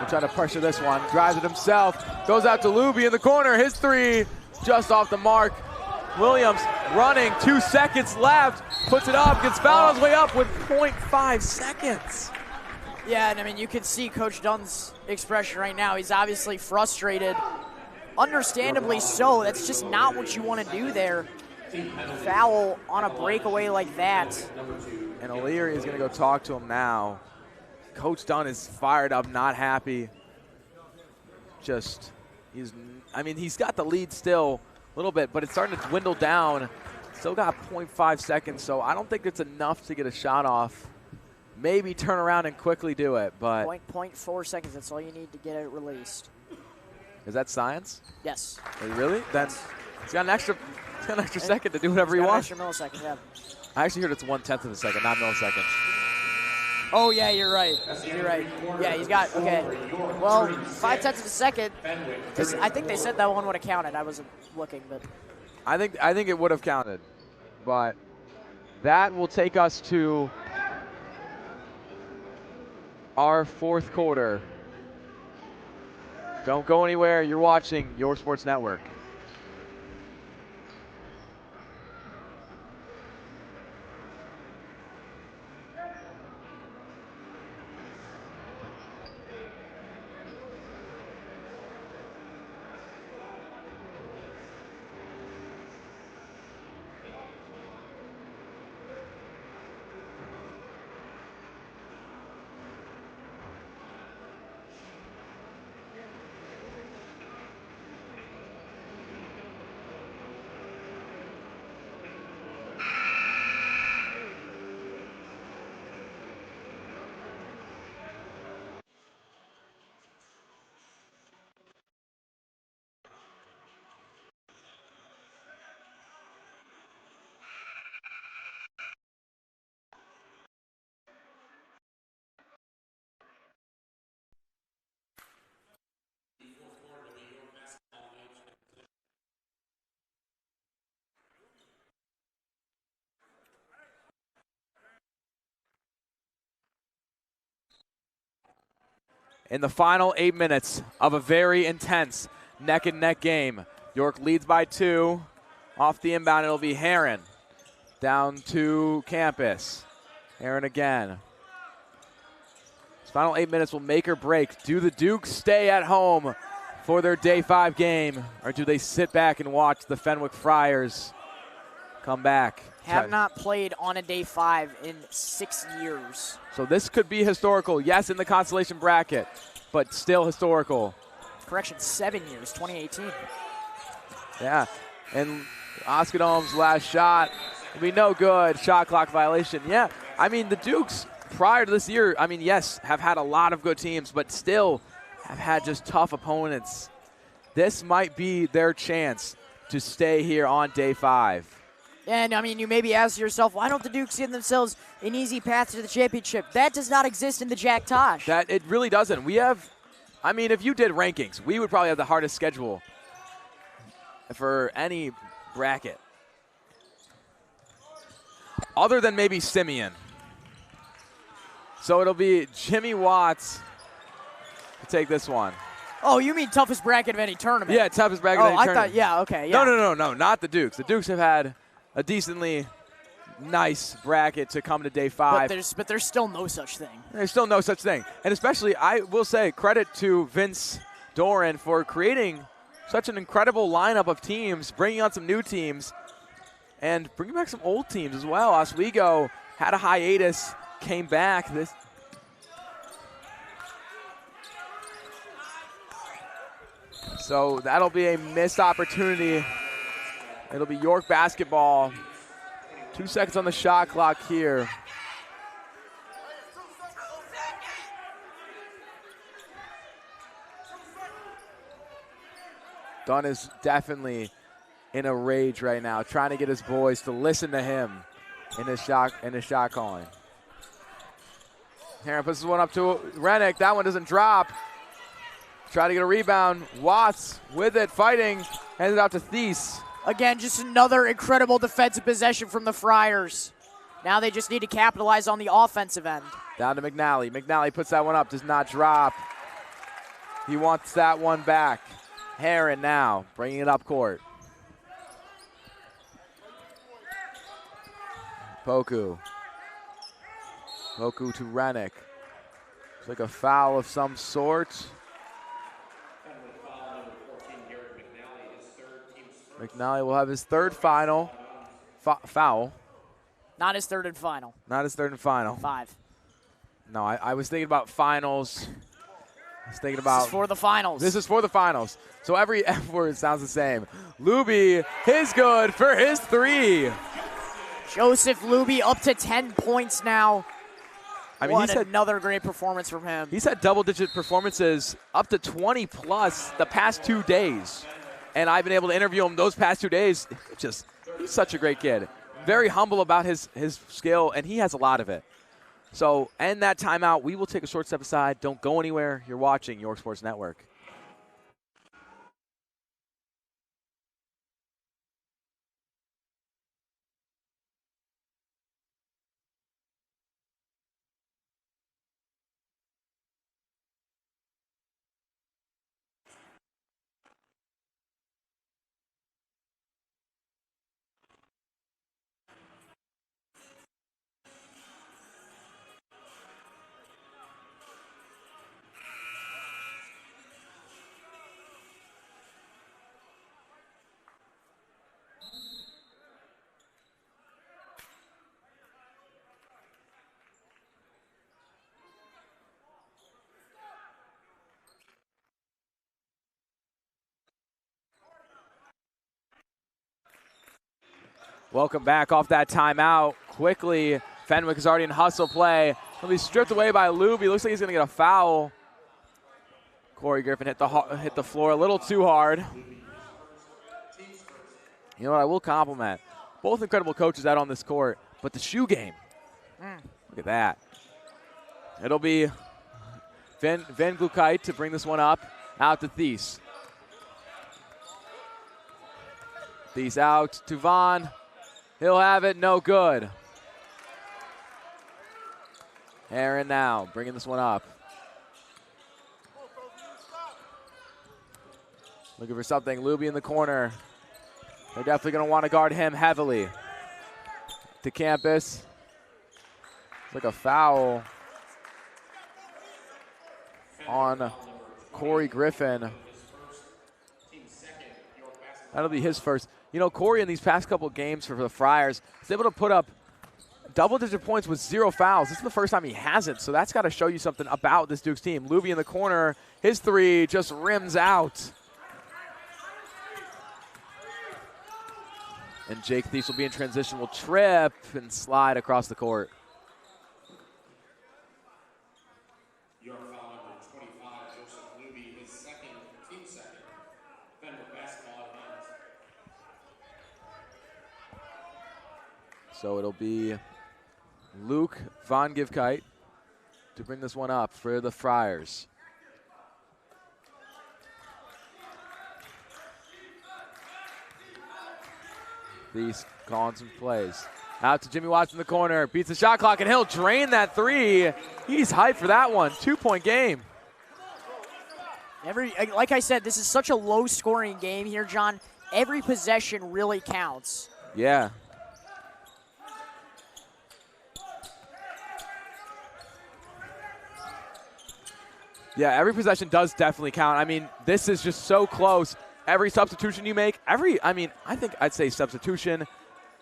try to pressure this one. Drives it himself. Goes out to Luby in the corner. His 3 just off the mark. Williams running. 2 seconds left. Puts it up. Gets fouled on his way up with 0.5 seconds.
Yeah, and I mean, you can see Coach Dunn's expression right now. He's obviously frustrated. Understandably so. That's just not what you want to do there. Foul on a breakaway like that.
And O'Leary is going to go talk to him now. Coach Dunn is fired up, not happy. He's got the lead still a little bit, but it's starting to dwindle down. Still got 0.5 seconds, so I don't think it's enough to get a shot off. Maybe turn around and quickly do it, but
0.4 seconds, that's all you need to get it released.
Is that science?
Yes.
Really? That's it's got an extra second to do whatever he wants.
Extra millisecond, yeah.
I actually heard it's 1/10 of a second, not milliseconds.
Oh, yeah, you're right. You're right. Yeah, he's got, okay. Well, 0.5 of a second, because I think they said that one would have counted. I wasn't looking, but.
I think it would have counted, but that will take us to our fourth quarter. Don't go anywhere. You're watching Your Sports Network. in the final 8 minutes of a very intense neck-and-neck game. York leads by 2. Off the inbound, it'll be Heron. Down to campus. Heron again. This final 8 minutes will make or break. Do the Dukes stay at home for their Day 5 game, or do they sit back and watch the Fenwick Friars come back?
Have not played on a Day 5 in 6 years.
So this could be historical. Yes, in the consolation bracket, but still historical.
Correction, 7 years, 2018.
Yeah, and Oskadom's last shot will be no good. Shot clock violation. Yeah, I mean, the Dukes prior to this year, I mean, yes, have had a lot of good teams, but still have had just tough opponents. This might be their chance to stay here on Day 5.
And, I mean, you maybe ask yourself, why don't the Dukes give themselves an easy path to the championship? That does not exist in the Jack Tosh.
That it really doesn't. We have, I mean, if you did rankings, we would probably have the hardest schedule for any bracket. Other than maybe Simeon. So it'll be Jimmy Watts to take this one.
Oh, you mean toughest bracket of any tournament?
Yeah, toughest bracket of any tournament.
Yeah, okay, yeah.
No, not the Dukes. The Dukes have had a decently nice bracket to come to Day 5.
But there's still no such thing.
There's still no such thing. And especially, I will say, credit to Vince Doran for creating such an incredible lineup of teams, bringing on some new teams, and bringing back some old teams as well. Oswego had a hiatus, came back. So that'll be a missed opportunity. It'll be York basketball. 2 seconds on the shot clock here. Dunn is definitely in a rage right now, trying to get his boys to listen to him in his shot calling. Heron puts this one up to Rennick. That one doesn't drop. Try to get a rebound. Watts with it, fighting. Hands it out to Thies.
Again, just another incredible defensive possession from the Friars. Now they just need to capitalize on the offensive end.
Down to McNally. McNally puts that one up, does not drop. He wants that one back. Heron now bringing it up court. Poku. Poku to Rennick. It's like a foul of some sort. McNally will have his third final foul.
Not his third and final.
Not his third and final.
5.
No, I was thinking about finals. I was thinking about.
This is for the finals.
This is for the finals. So every F word sounds the same. Luby, his good for his 3.
Joseph Luby up to 10 points now.
I mean, he's had
another great performance from him.
He's had double-digit performances up to 20-plus the past 2 days. And I've been able to interview him those past 2 days. He's such a great kid. Very humble about his skill, and he has a lot of it. So, end that timeout. We will take a short step aside. Don't go anywhere. You're watching York Sports Network. Welcome back off that timeout. Quickly, Fenwick is already in hustle play. He'll be stripped away by Luby. Looks like he's going to get a foul. Corey Griffin hit the floor a little too hard. You know what? I will compliment both incredible coaches out on this court, but the shoe game. Look at that. It'll be Van Glukite to bring this one up. Out to Thies. Thies out to Vaughn. He'll have it, no good. Heron now bringing this one up. Looking for something. Luby in the corner. They're definitely going to want to guard him heavily. To Campus. It's like a foul on Corey Griffin. That'll be his first. You know, Corey in these past couple games for the Friars is able to put up double-digit points with 0 fouls. This is the first time he hasn't, so that's got to show you something about this Dukes team. Luby in the corner. His three just rims out. And Jake Thies will be in transition, will trip and slide across the court.
Your foul number 25, Joseph Luby, his second, team second. Fenwick basketball advance.
So it'll be Luke Von Givkite to bring this one up for the Friars. Thies calling some plays. Out to Jimmy Watts in the corner. Beats the shot clock, and he'll drain that three. He's hyped for that one. 2-point game.
Like I said, this is such a low-scoring game here, John. Every possession really counts.
Yeah. Yeah, every possession does definitely count. I mean, this is just so close. Every substitution you make, I think I'd say substitution,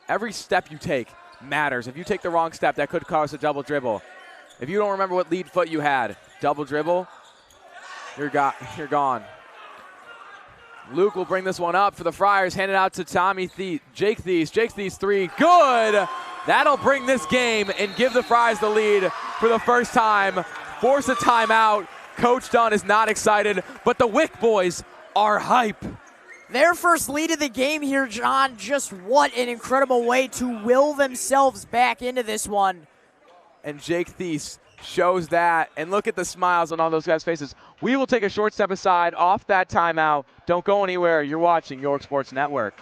every step you take matters. If you take the wrong step, that could cause a double dribble. If you don't remember what lead foot you had, double dribble, you're gone. Luke will bring this one up for the Friars, hand it out to Jake Thies. Jake Thies three, good. That'll bring this game and give the Friars the lead for the first time. Force a timeout. Coach Dunn is not excited, but the Wick boys are hype.
Their first lead of the game here, John. Just what an incredible way to will themselves back into this one.
And Jake Thies shows that. And look at the smiles on all those guys' faces. We will take a short step aside off that timeout. Don't go anywhere. You're watching York Sports Network.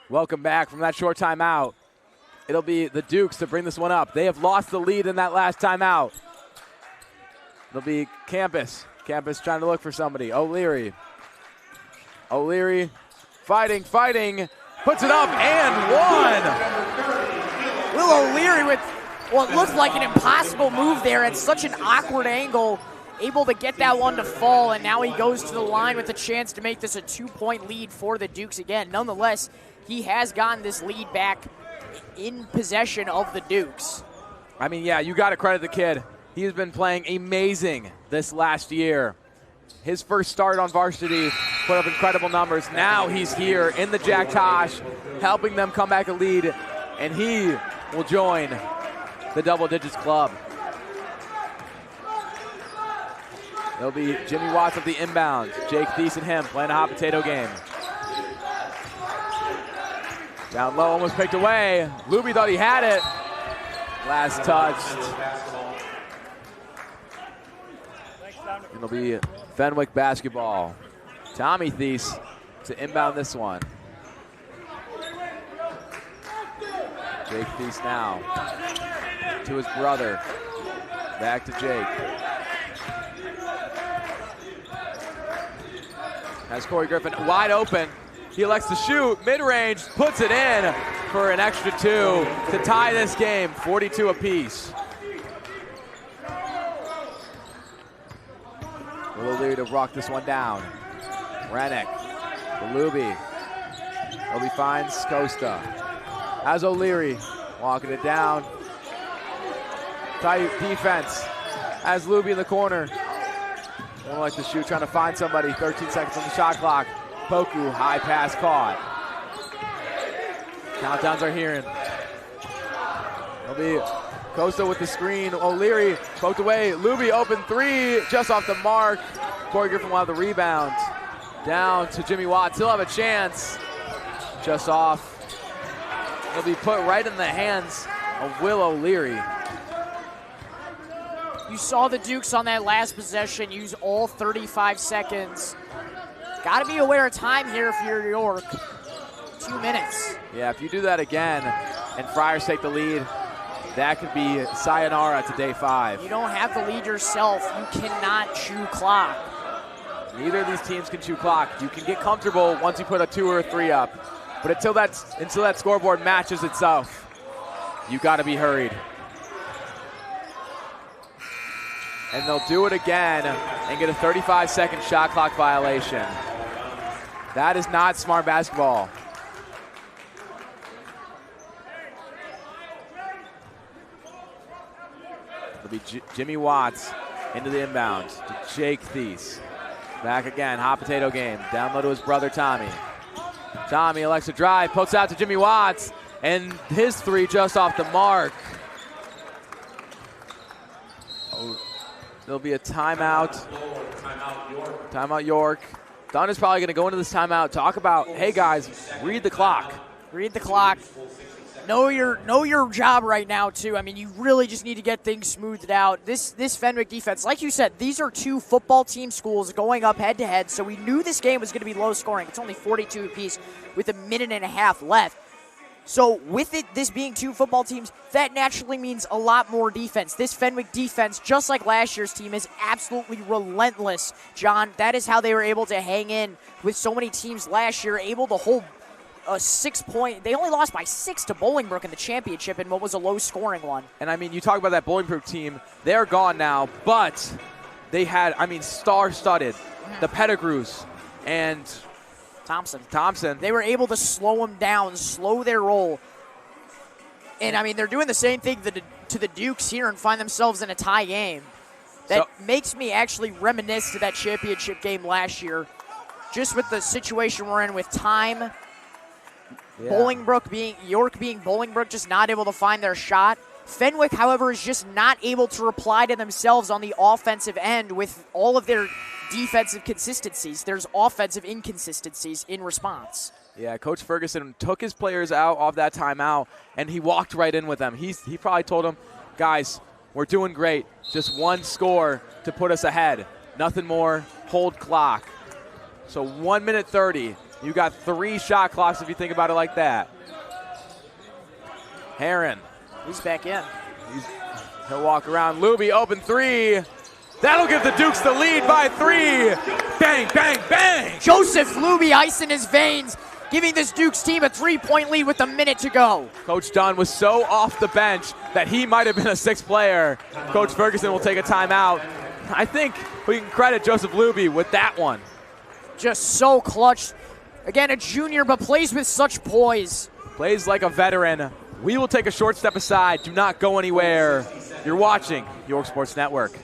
Welcome back from that short timeout. It'll be the Dukes to bring this one up. They have lost the lead in that last timeout. It'll be Campus. Campus trying to look for somebody. O'Leary. O'Leary fighting, puts it up and one.
Will O'Leary with what looked like an impossible move there at such an awkward angle, able to get that one to fall, and now he goes to the line with a chance to make this a 2-point lead for the Dukes again. Nonetheless, he has gotten this lead back in possession of the Dukes.
I mean, yeah, you got to credit the kid. He has been playing amazing this last year. His first start on varsity put up incredible numbers. Now he's here in the Jack Tosh, helping them come back a lead, and he will join the double digits club. It'll be Jimmy Watts at the inbound. Jake Thies and him playing a hot potato game. Down low, almost picked away. Luby thought he had it. Last touched. It'll be Fenwick basketball. Tommy Thies to inbound this one. Jake Thies now to his brother. Back to Jake. Has Corey Griffin wide open. He elects to shoot, mid-range, puts it in for an extra 2 to tie this game, 42 apiece. O'Leary to rock this one down. Rennick, Luby. Luby finds Costa. As O'Leary walking it down. Tight defense. As Luby in the corner. Don't like to shoot, trying to find somebody. 13 seconds on the shot clock. Poku, high pass caught. Countdowns are hearing. It'll be Costa with the screen. O'Leary poked away. Luby open 3, just off the mark. Corey Griffin will have the rebound. Down to Jimmy Watts. He'll have a chance. Just off. It'll be put right in the hands of Will O'Leary.
You saw the Dukes on that last possession use all 35 seconds. Got to be aware of time here if you're York. 2 minutes.
Yeah, if you do that again and Friars take the lead, that could be sayonara to day 5.
You don't have the lead yourself. You cannot chew clock.
Neither of these teams can chew clock. You can get comfortable once you put a 2 or a 3 up. But until that scoreboard matches itself, you got to be hurried. And they'll do it again and get a 35-second shot clock violation. That is not smart basketball. It'll be Jimmy Watts into the inbound to Jake Thies. Back again, hot potato game. Down low to his brother Tommy. Tommy elects to drive, pokes out to Jimmy Watts, and his 3 just off the mark. Oh, there'll be a timeout. Timeout York. Don is probably going to go into this timeout, talk about, hey guys, read the clock.
Read the clock. Know your job right now too. I mean, you really just need to get things smoothed out. This Fenwick defense, like you said, these are 2 football team schools going up head to head. So we knew this game was going to be low scoring. It's only 42 apiece with a minute and a half left. So with this being 2 football teams, that naturally means a lot more defense. This Fenwick defense, just like last year's team, is absolutely relentless. John, that is how they were able to hang in with so many teams last year, able to hold a 6-point. They only lost by 6 to Bolingbrook in the championship in what was a low-scoring one.
And I mean, you talk about that Bolingbrook team. They're gone now, but they had, I mean, star-studded. The Pettigrews and Thompson.
They were able to slow them down, slow their roll. And I mean, they're doing the same thing to the Dukes here and find themselves in a tie game. That makes me actually reminisce to that championship game last year, just with the situation we're in with time. Yeah. York being Bolingbrook, just not able to find their shot. Fenwick, however, is just not able to reply to themselves on the offensive end with all of their defensive consistencies. There's offensive inconsistencies in response.
Yeah, Coach Ferguson took his players out of that timeout, and he walked right in with them. He probably told them, guys, we're doing great. Just 1 score to put us ahead. Nothing more. Hold clock. So 1 minute 30. You got 3 shot clocks if you think about it like that. Heron.
He's back in.
He'll walk around. Luby, open 3. That'll give the Dukes the lead by 3. Bang, bang, bang.
Joseph Luby, ice in his veins, giving this Dukes team a 3-point lead with a minute to go.
Coach Dunn was so off the bench that he might have been a 6th player. Coach Ferguson will take a timeout. I think we can credit Joseph Luby with that one.
Just so clutch. Again, a junior, but plays with such poise.
Plays like a veteran. We will take a short step aside. Do not go anywhere. You're watching York Sports Network.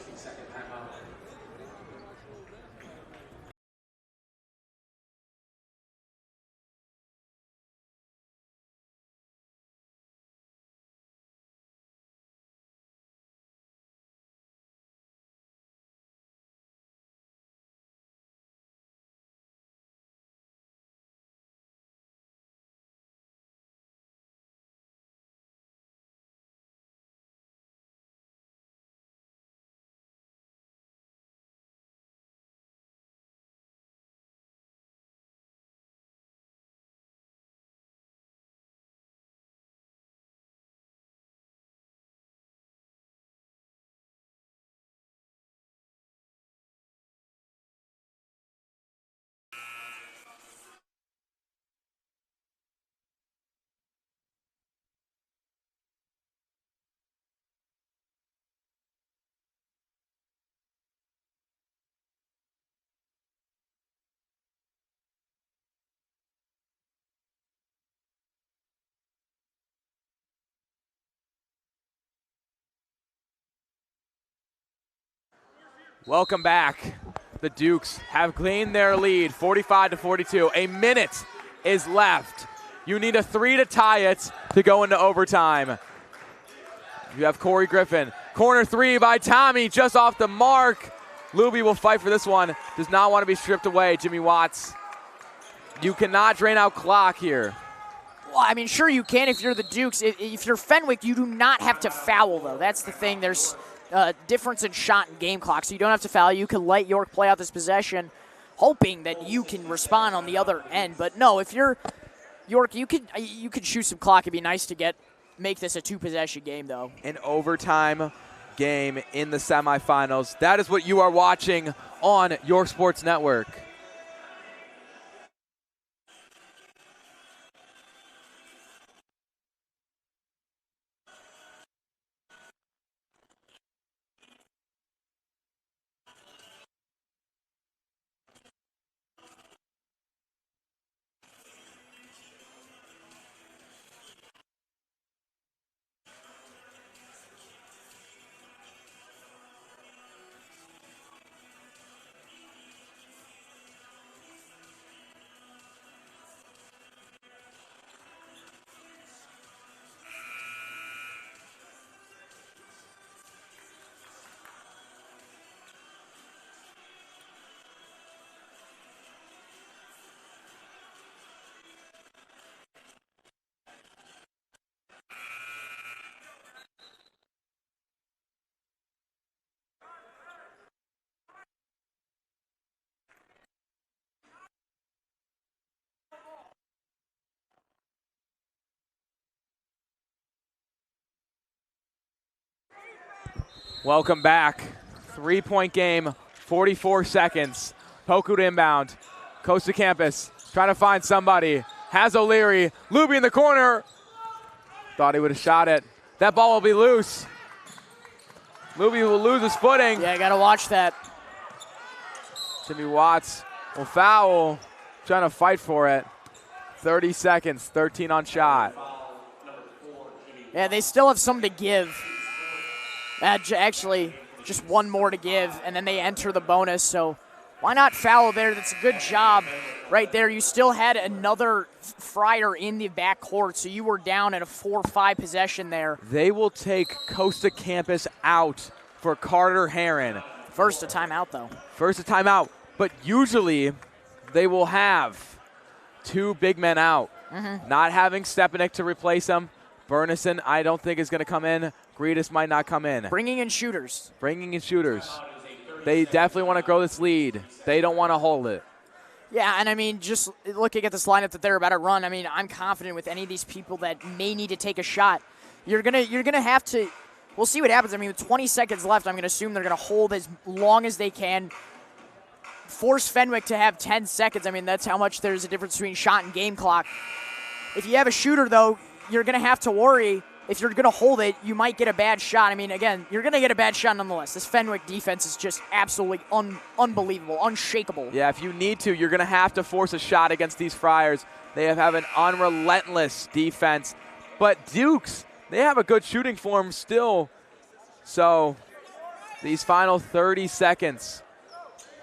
Welcome back. The Dukes have gained their lead, 45-42. A minute is left. You need a 3 to tie it to go into overtime. You have Corey Griffin. Corner 3 by Tommy, just off the mark. Luby will fight for this one. Does not want to be stripped away. Jimmy Watts. You cannot drain out clock here.
Well, I mean, sure you can if you're the Dukes. If you're Fenwick, you do not have to foul, though. That's the thing. There's a difference in shot and game clock, so you don't have to foul. You can let York play out this possession, hoping that you can respond on the other end. But no, if you're York, you could shoot some clock. It'd be nice to make this a 2-possession game, though.
An overtime game in the semifinals. That is what you are watching on York Sports Network. Welcome back. 3-point game, 44 seconds. Poku to inbound. Costa Campus trying to find somebody. Has O'Leary. Luby in the corner. Thought he would have shot it. That ball will be loose. Luby will lose his footing.
Yeah, got to watch that.
Jimmy Watts will foul. Trying to fight for it. 30 seconds, 13 on shot.
Yeah, they still have something to give. Actually, just one more to give, and then they enter the bonus. So why not foul there? That's a good job right there. You still had another Fryer in the backcourt, so you were down at a 4-5 possession there.
They will take Costa Campus out for Carter Heron.
First a timeout, though.
First a timeout, but usually they will have 2 big men out. Not having Stepanek to replace them. Burnison, I don't think, is going to come in. Greedus might not come in.
Bringing in shooters.
Bringing in shooters. They definitely want to grow this lead. They don't want to hold it.
Yeah, and I mean, just looking at this lineup that they're about to run, I mean, I'm confident with any of these people that may need to take a shot. You're gonna have to. We'll see what happens. I mean, with 20 seconds left, I'm gonna assume they're gonna hold as long as they can. Force Fenwick to have 10 seconds. I mean, that's how much there's a difference between shot and game clock. If you have a shooter, though, you're gonna have to worry. If you're going to hold it, you might get a bad shot. I mean, again, you're going to get a bad shot nonetheless. This Fenwick defense is just absolutely unbelievable, unshakable.
Yeah, if you need to, you're going to have to force a shot against these Friars. They have an unrelentless defense. But Dukes, they have a good shooting form still. So these final 30 seconds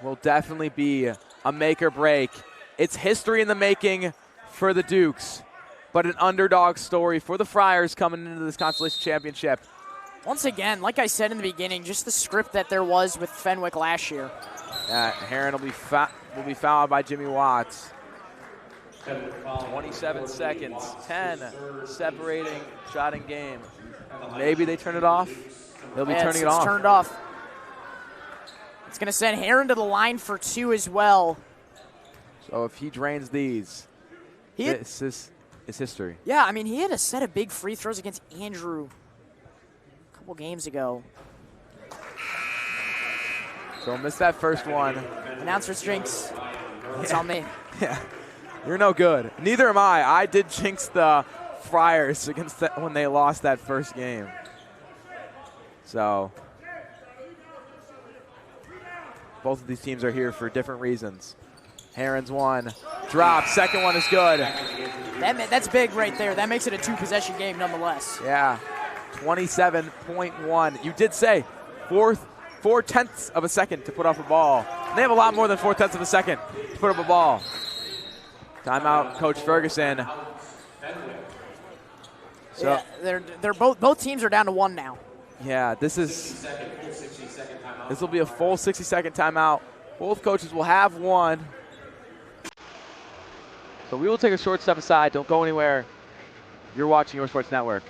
will definitely be a make or break. It's history in the making for the Dukes. But an underdog story for the Friars coming into this Consolation Championship.
Once again, like I said in the beginning, just the script that there was with Fenwick last year.
Heron will be fouled by Jimmy Watts. 27 seconds, 10 separating shot in game. Maybe they turn it off. They'll be turning it off.
It's turned off. It's going to send Heron to the line for 2 as well.
So if he drains these, this is history.
Yeah, I mean, he had a set of big free throws against Andrew a couple games ago.
So missed that first one.
Announcers jinx. It's on me.
Yeah, you're no good. Neither am I. I did jinx the Friars against when they lost that first game. So both of these teams are here for different reasons. Heron's one. Drop. Second one is good.
That's big right there. That makes it a 2-possession game nonetheless.
Yeah. 27.1. You did say fourth 4/10 of a second to put off a ball. And they have a lot more than 4/10 of a second to put up a ball. Timeout, Coach Ferguson. So
yeah, they're both teams are down to 1 now.
yeah, this will be a full 60-second timeout. Both coaches will have one. So we will take a short step aside. Don't go anywhere. You're watching Your Sports Network.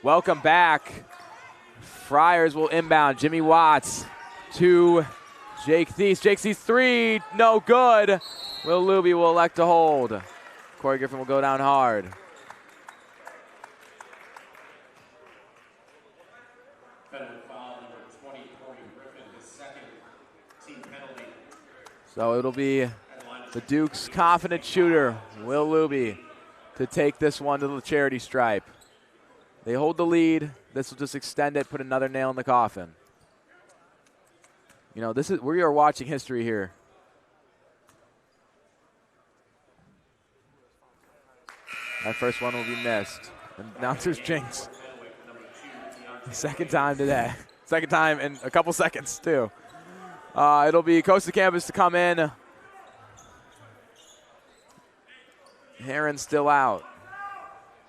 Welcome back. Friars will inbound. Jimmy Watts to Jake Thies. Jake Thies 3, no good. Will Luby will elect to hold. Corey Griffin will go down hard.
Fenwick foul number 20, Corey Griffin, his second team penalty.
So it'll be the Duke's confident shooter, Will Luby, to take this one to the charity stripe. They hold the lead. This will just extend it, put another nail in the coffin. You know, we are watching history here. That first one will be missed. Announcers jinx. Second time today. Second time in a couple seconds, too. It'll be Coast to Campus to come in. Heron's still out.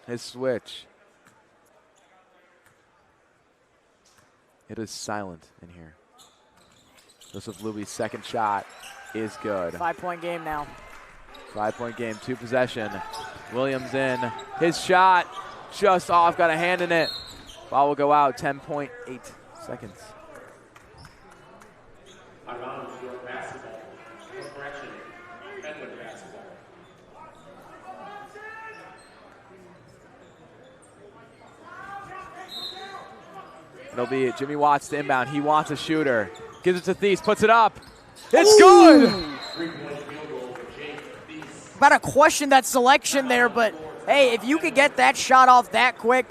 His switch. It is silent in here. Joseph Luby's second shot is good.
5-point game now.
5-point game, 2 possession. Williams in. His shot just off, got a hand in it. Ball will go out, 10.8 seconds.
Around York basketball. Correction, Fenwick basketball.
It'll be Jimmy Watts to inbound. He wants a shooter. Gives it to Thies, puts it up. It's good!
3-point field goal for Jake Thies.
About to question that selection there, but hey, if you could get that shot off that quick,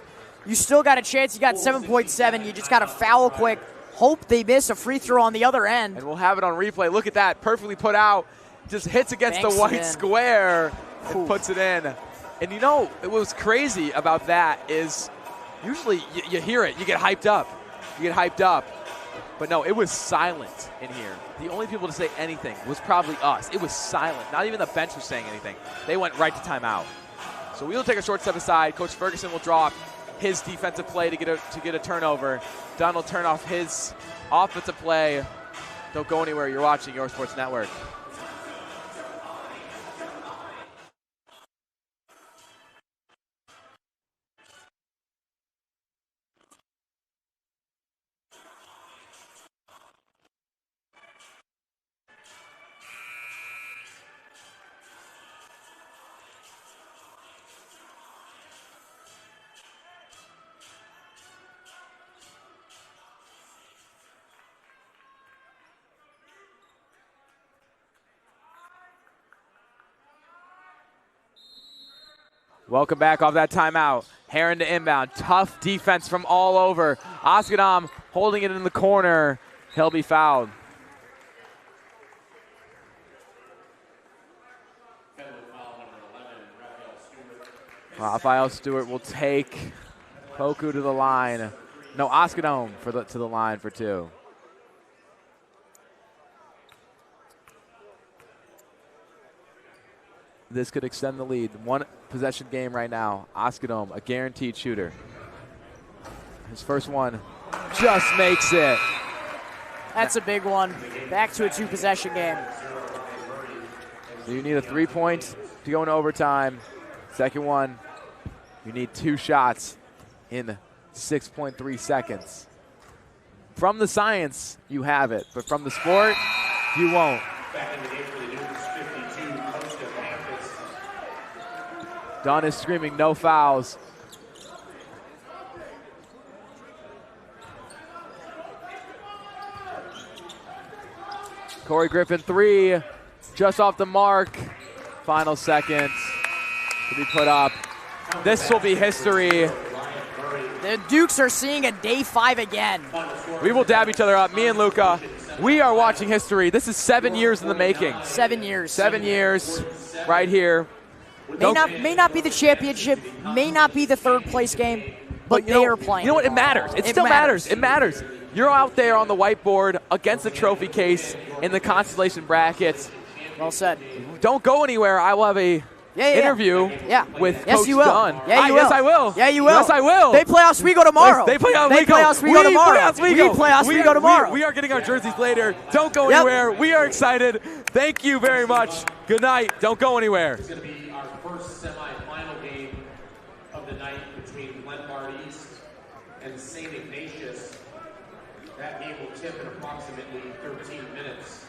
you still got a chance. You got 7.7. You just got to foul quick. Hope they miss a free throw on the other end.
And we'll have it on replay. Look at that. Perfectly put out. Just hits against the white square and puts it in. And you know, what was crazy about that is usually you hear it. You get hyped up. You get hyped up. But no, it was silent in here. The only people to say anything was probably us. It was silent. Not even the bench was saying anything. They went right to timeout. So we'll take a short step aside. Coach Ferguson will draw his defensive play to get a turnover. Dunn will turn off his offensive play. Don't go anywhere. You're watching Your Sports Network. Welcome back off that timeout. Heron to inbound. Tough defense from all over. Oskadam holding it in the corner. He'll be fouled. Raphael Stewart will take Poku to the line. No, Oskadam to the line for 2. This could extend the lead. 1 possession game right now. Oskadam, a guaranteed shooter. His first one just makes it.
That's a big one. Back to a 2-possession game.
So you need a 3 points to go into overtime. Second one, you need 2 shots in 6.3 seconds. From the science, you have it, but from the sport, you won't.
Back in the game for the Newtons, 52, Costa Campus.
Dunn is screaming no fouls. Corey Griffin 3, just off the mark. Final seconds to be put up. This will be history.
The Dukes are seeing a day 5 again.
We will dab each other up, me and Luca. We are watching history. This is 7 years in the making.
7 years.
7 years right here.
May not be the championship, may not be the 3rd place game, but they are playing.
You know what? It matters. It still matters. It matters. You're out there on the whiteboard against the trophy case in the Consolation brackets.
Well said.
Don't go anywhere. I will have a interview with Coach Dunn.
Yeah, you will.
Yes, I will.
Yeah, you will.
Yes, I will.
They play Oswego tomorrow.
They play Oswego.
They play Oswego tomorrow.
We
play Oswego tomorrow.
We are getting our jerseys later. Don't go anywhere. We are excited. Thank you very much. Good night. Don't go anywhere.
It's going to be our first semifinal game of the night between Glenbard East and St. Ignatius. That game will tip in approximately 13 minutes.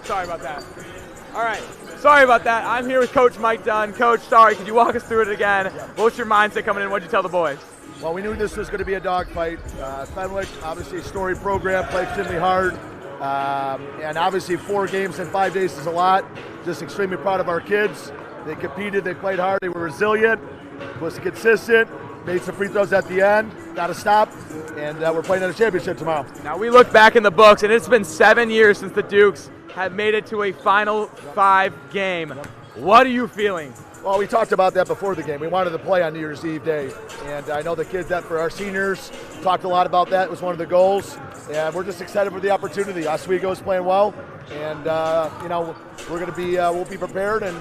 Sorry about that. All right, sorry about that. I'm here with Coach Mike Dunn. Coach, sorry, could you walk us through it again? What was your mindset coming in? What did you tell the boys?
Well, we knew this was going to be a dogfight. Fenwick, obviously a storied program, played extremely hard. And obviously 4 games in 5 days is a lot. Just extremely proud of our kids. They competed, they played hard, they were resilient, was consistent, made some free throws at the end, got to stop, and we're playing in a championship tomorrow.
Now we look back in the books, and it's been 7 years since the Dukes have made it to a Final 5 game. What are you feeling?
Well, we talked about that before the game. We wanted to play on New Year's Eve day, and I know the kids that for our seniors talked a lot about that. It was one of the goals, and we're just excited for the opportunity. Oswego is playing well, and we're going to be we'll be prepared, and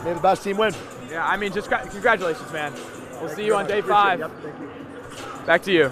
may the best team win.
Yeah, I mean, just congratulations, man. We'll see you on day 5.
Yep, thank you.
Back to you.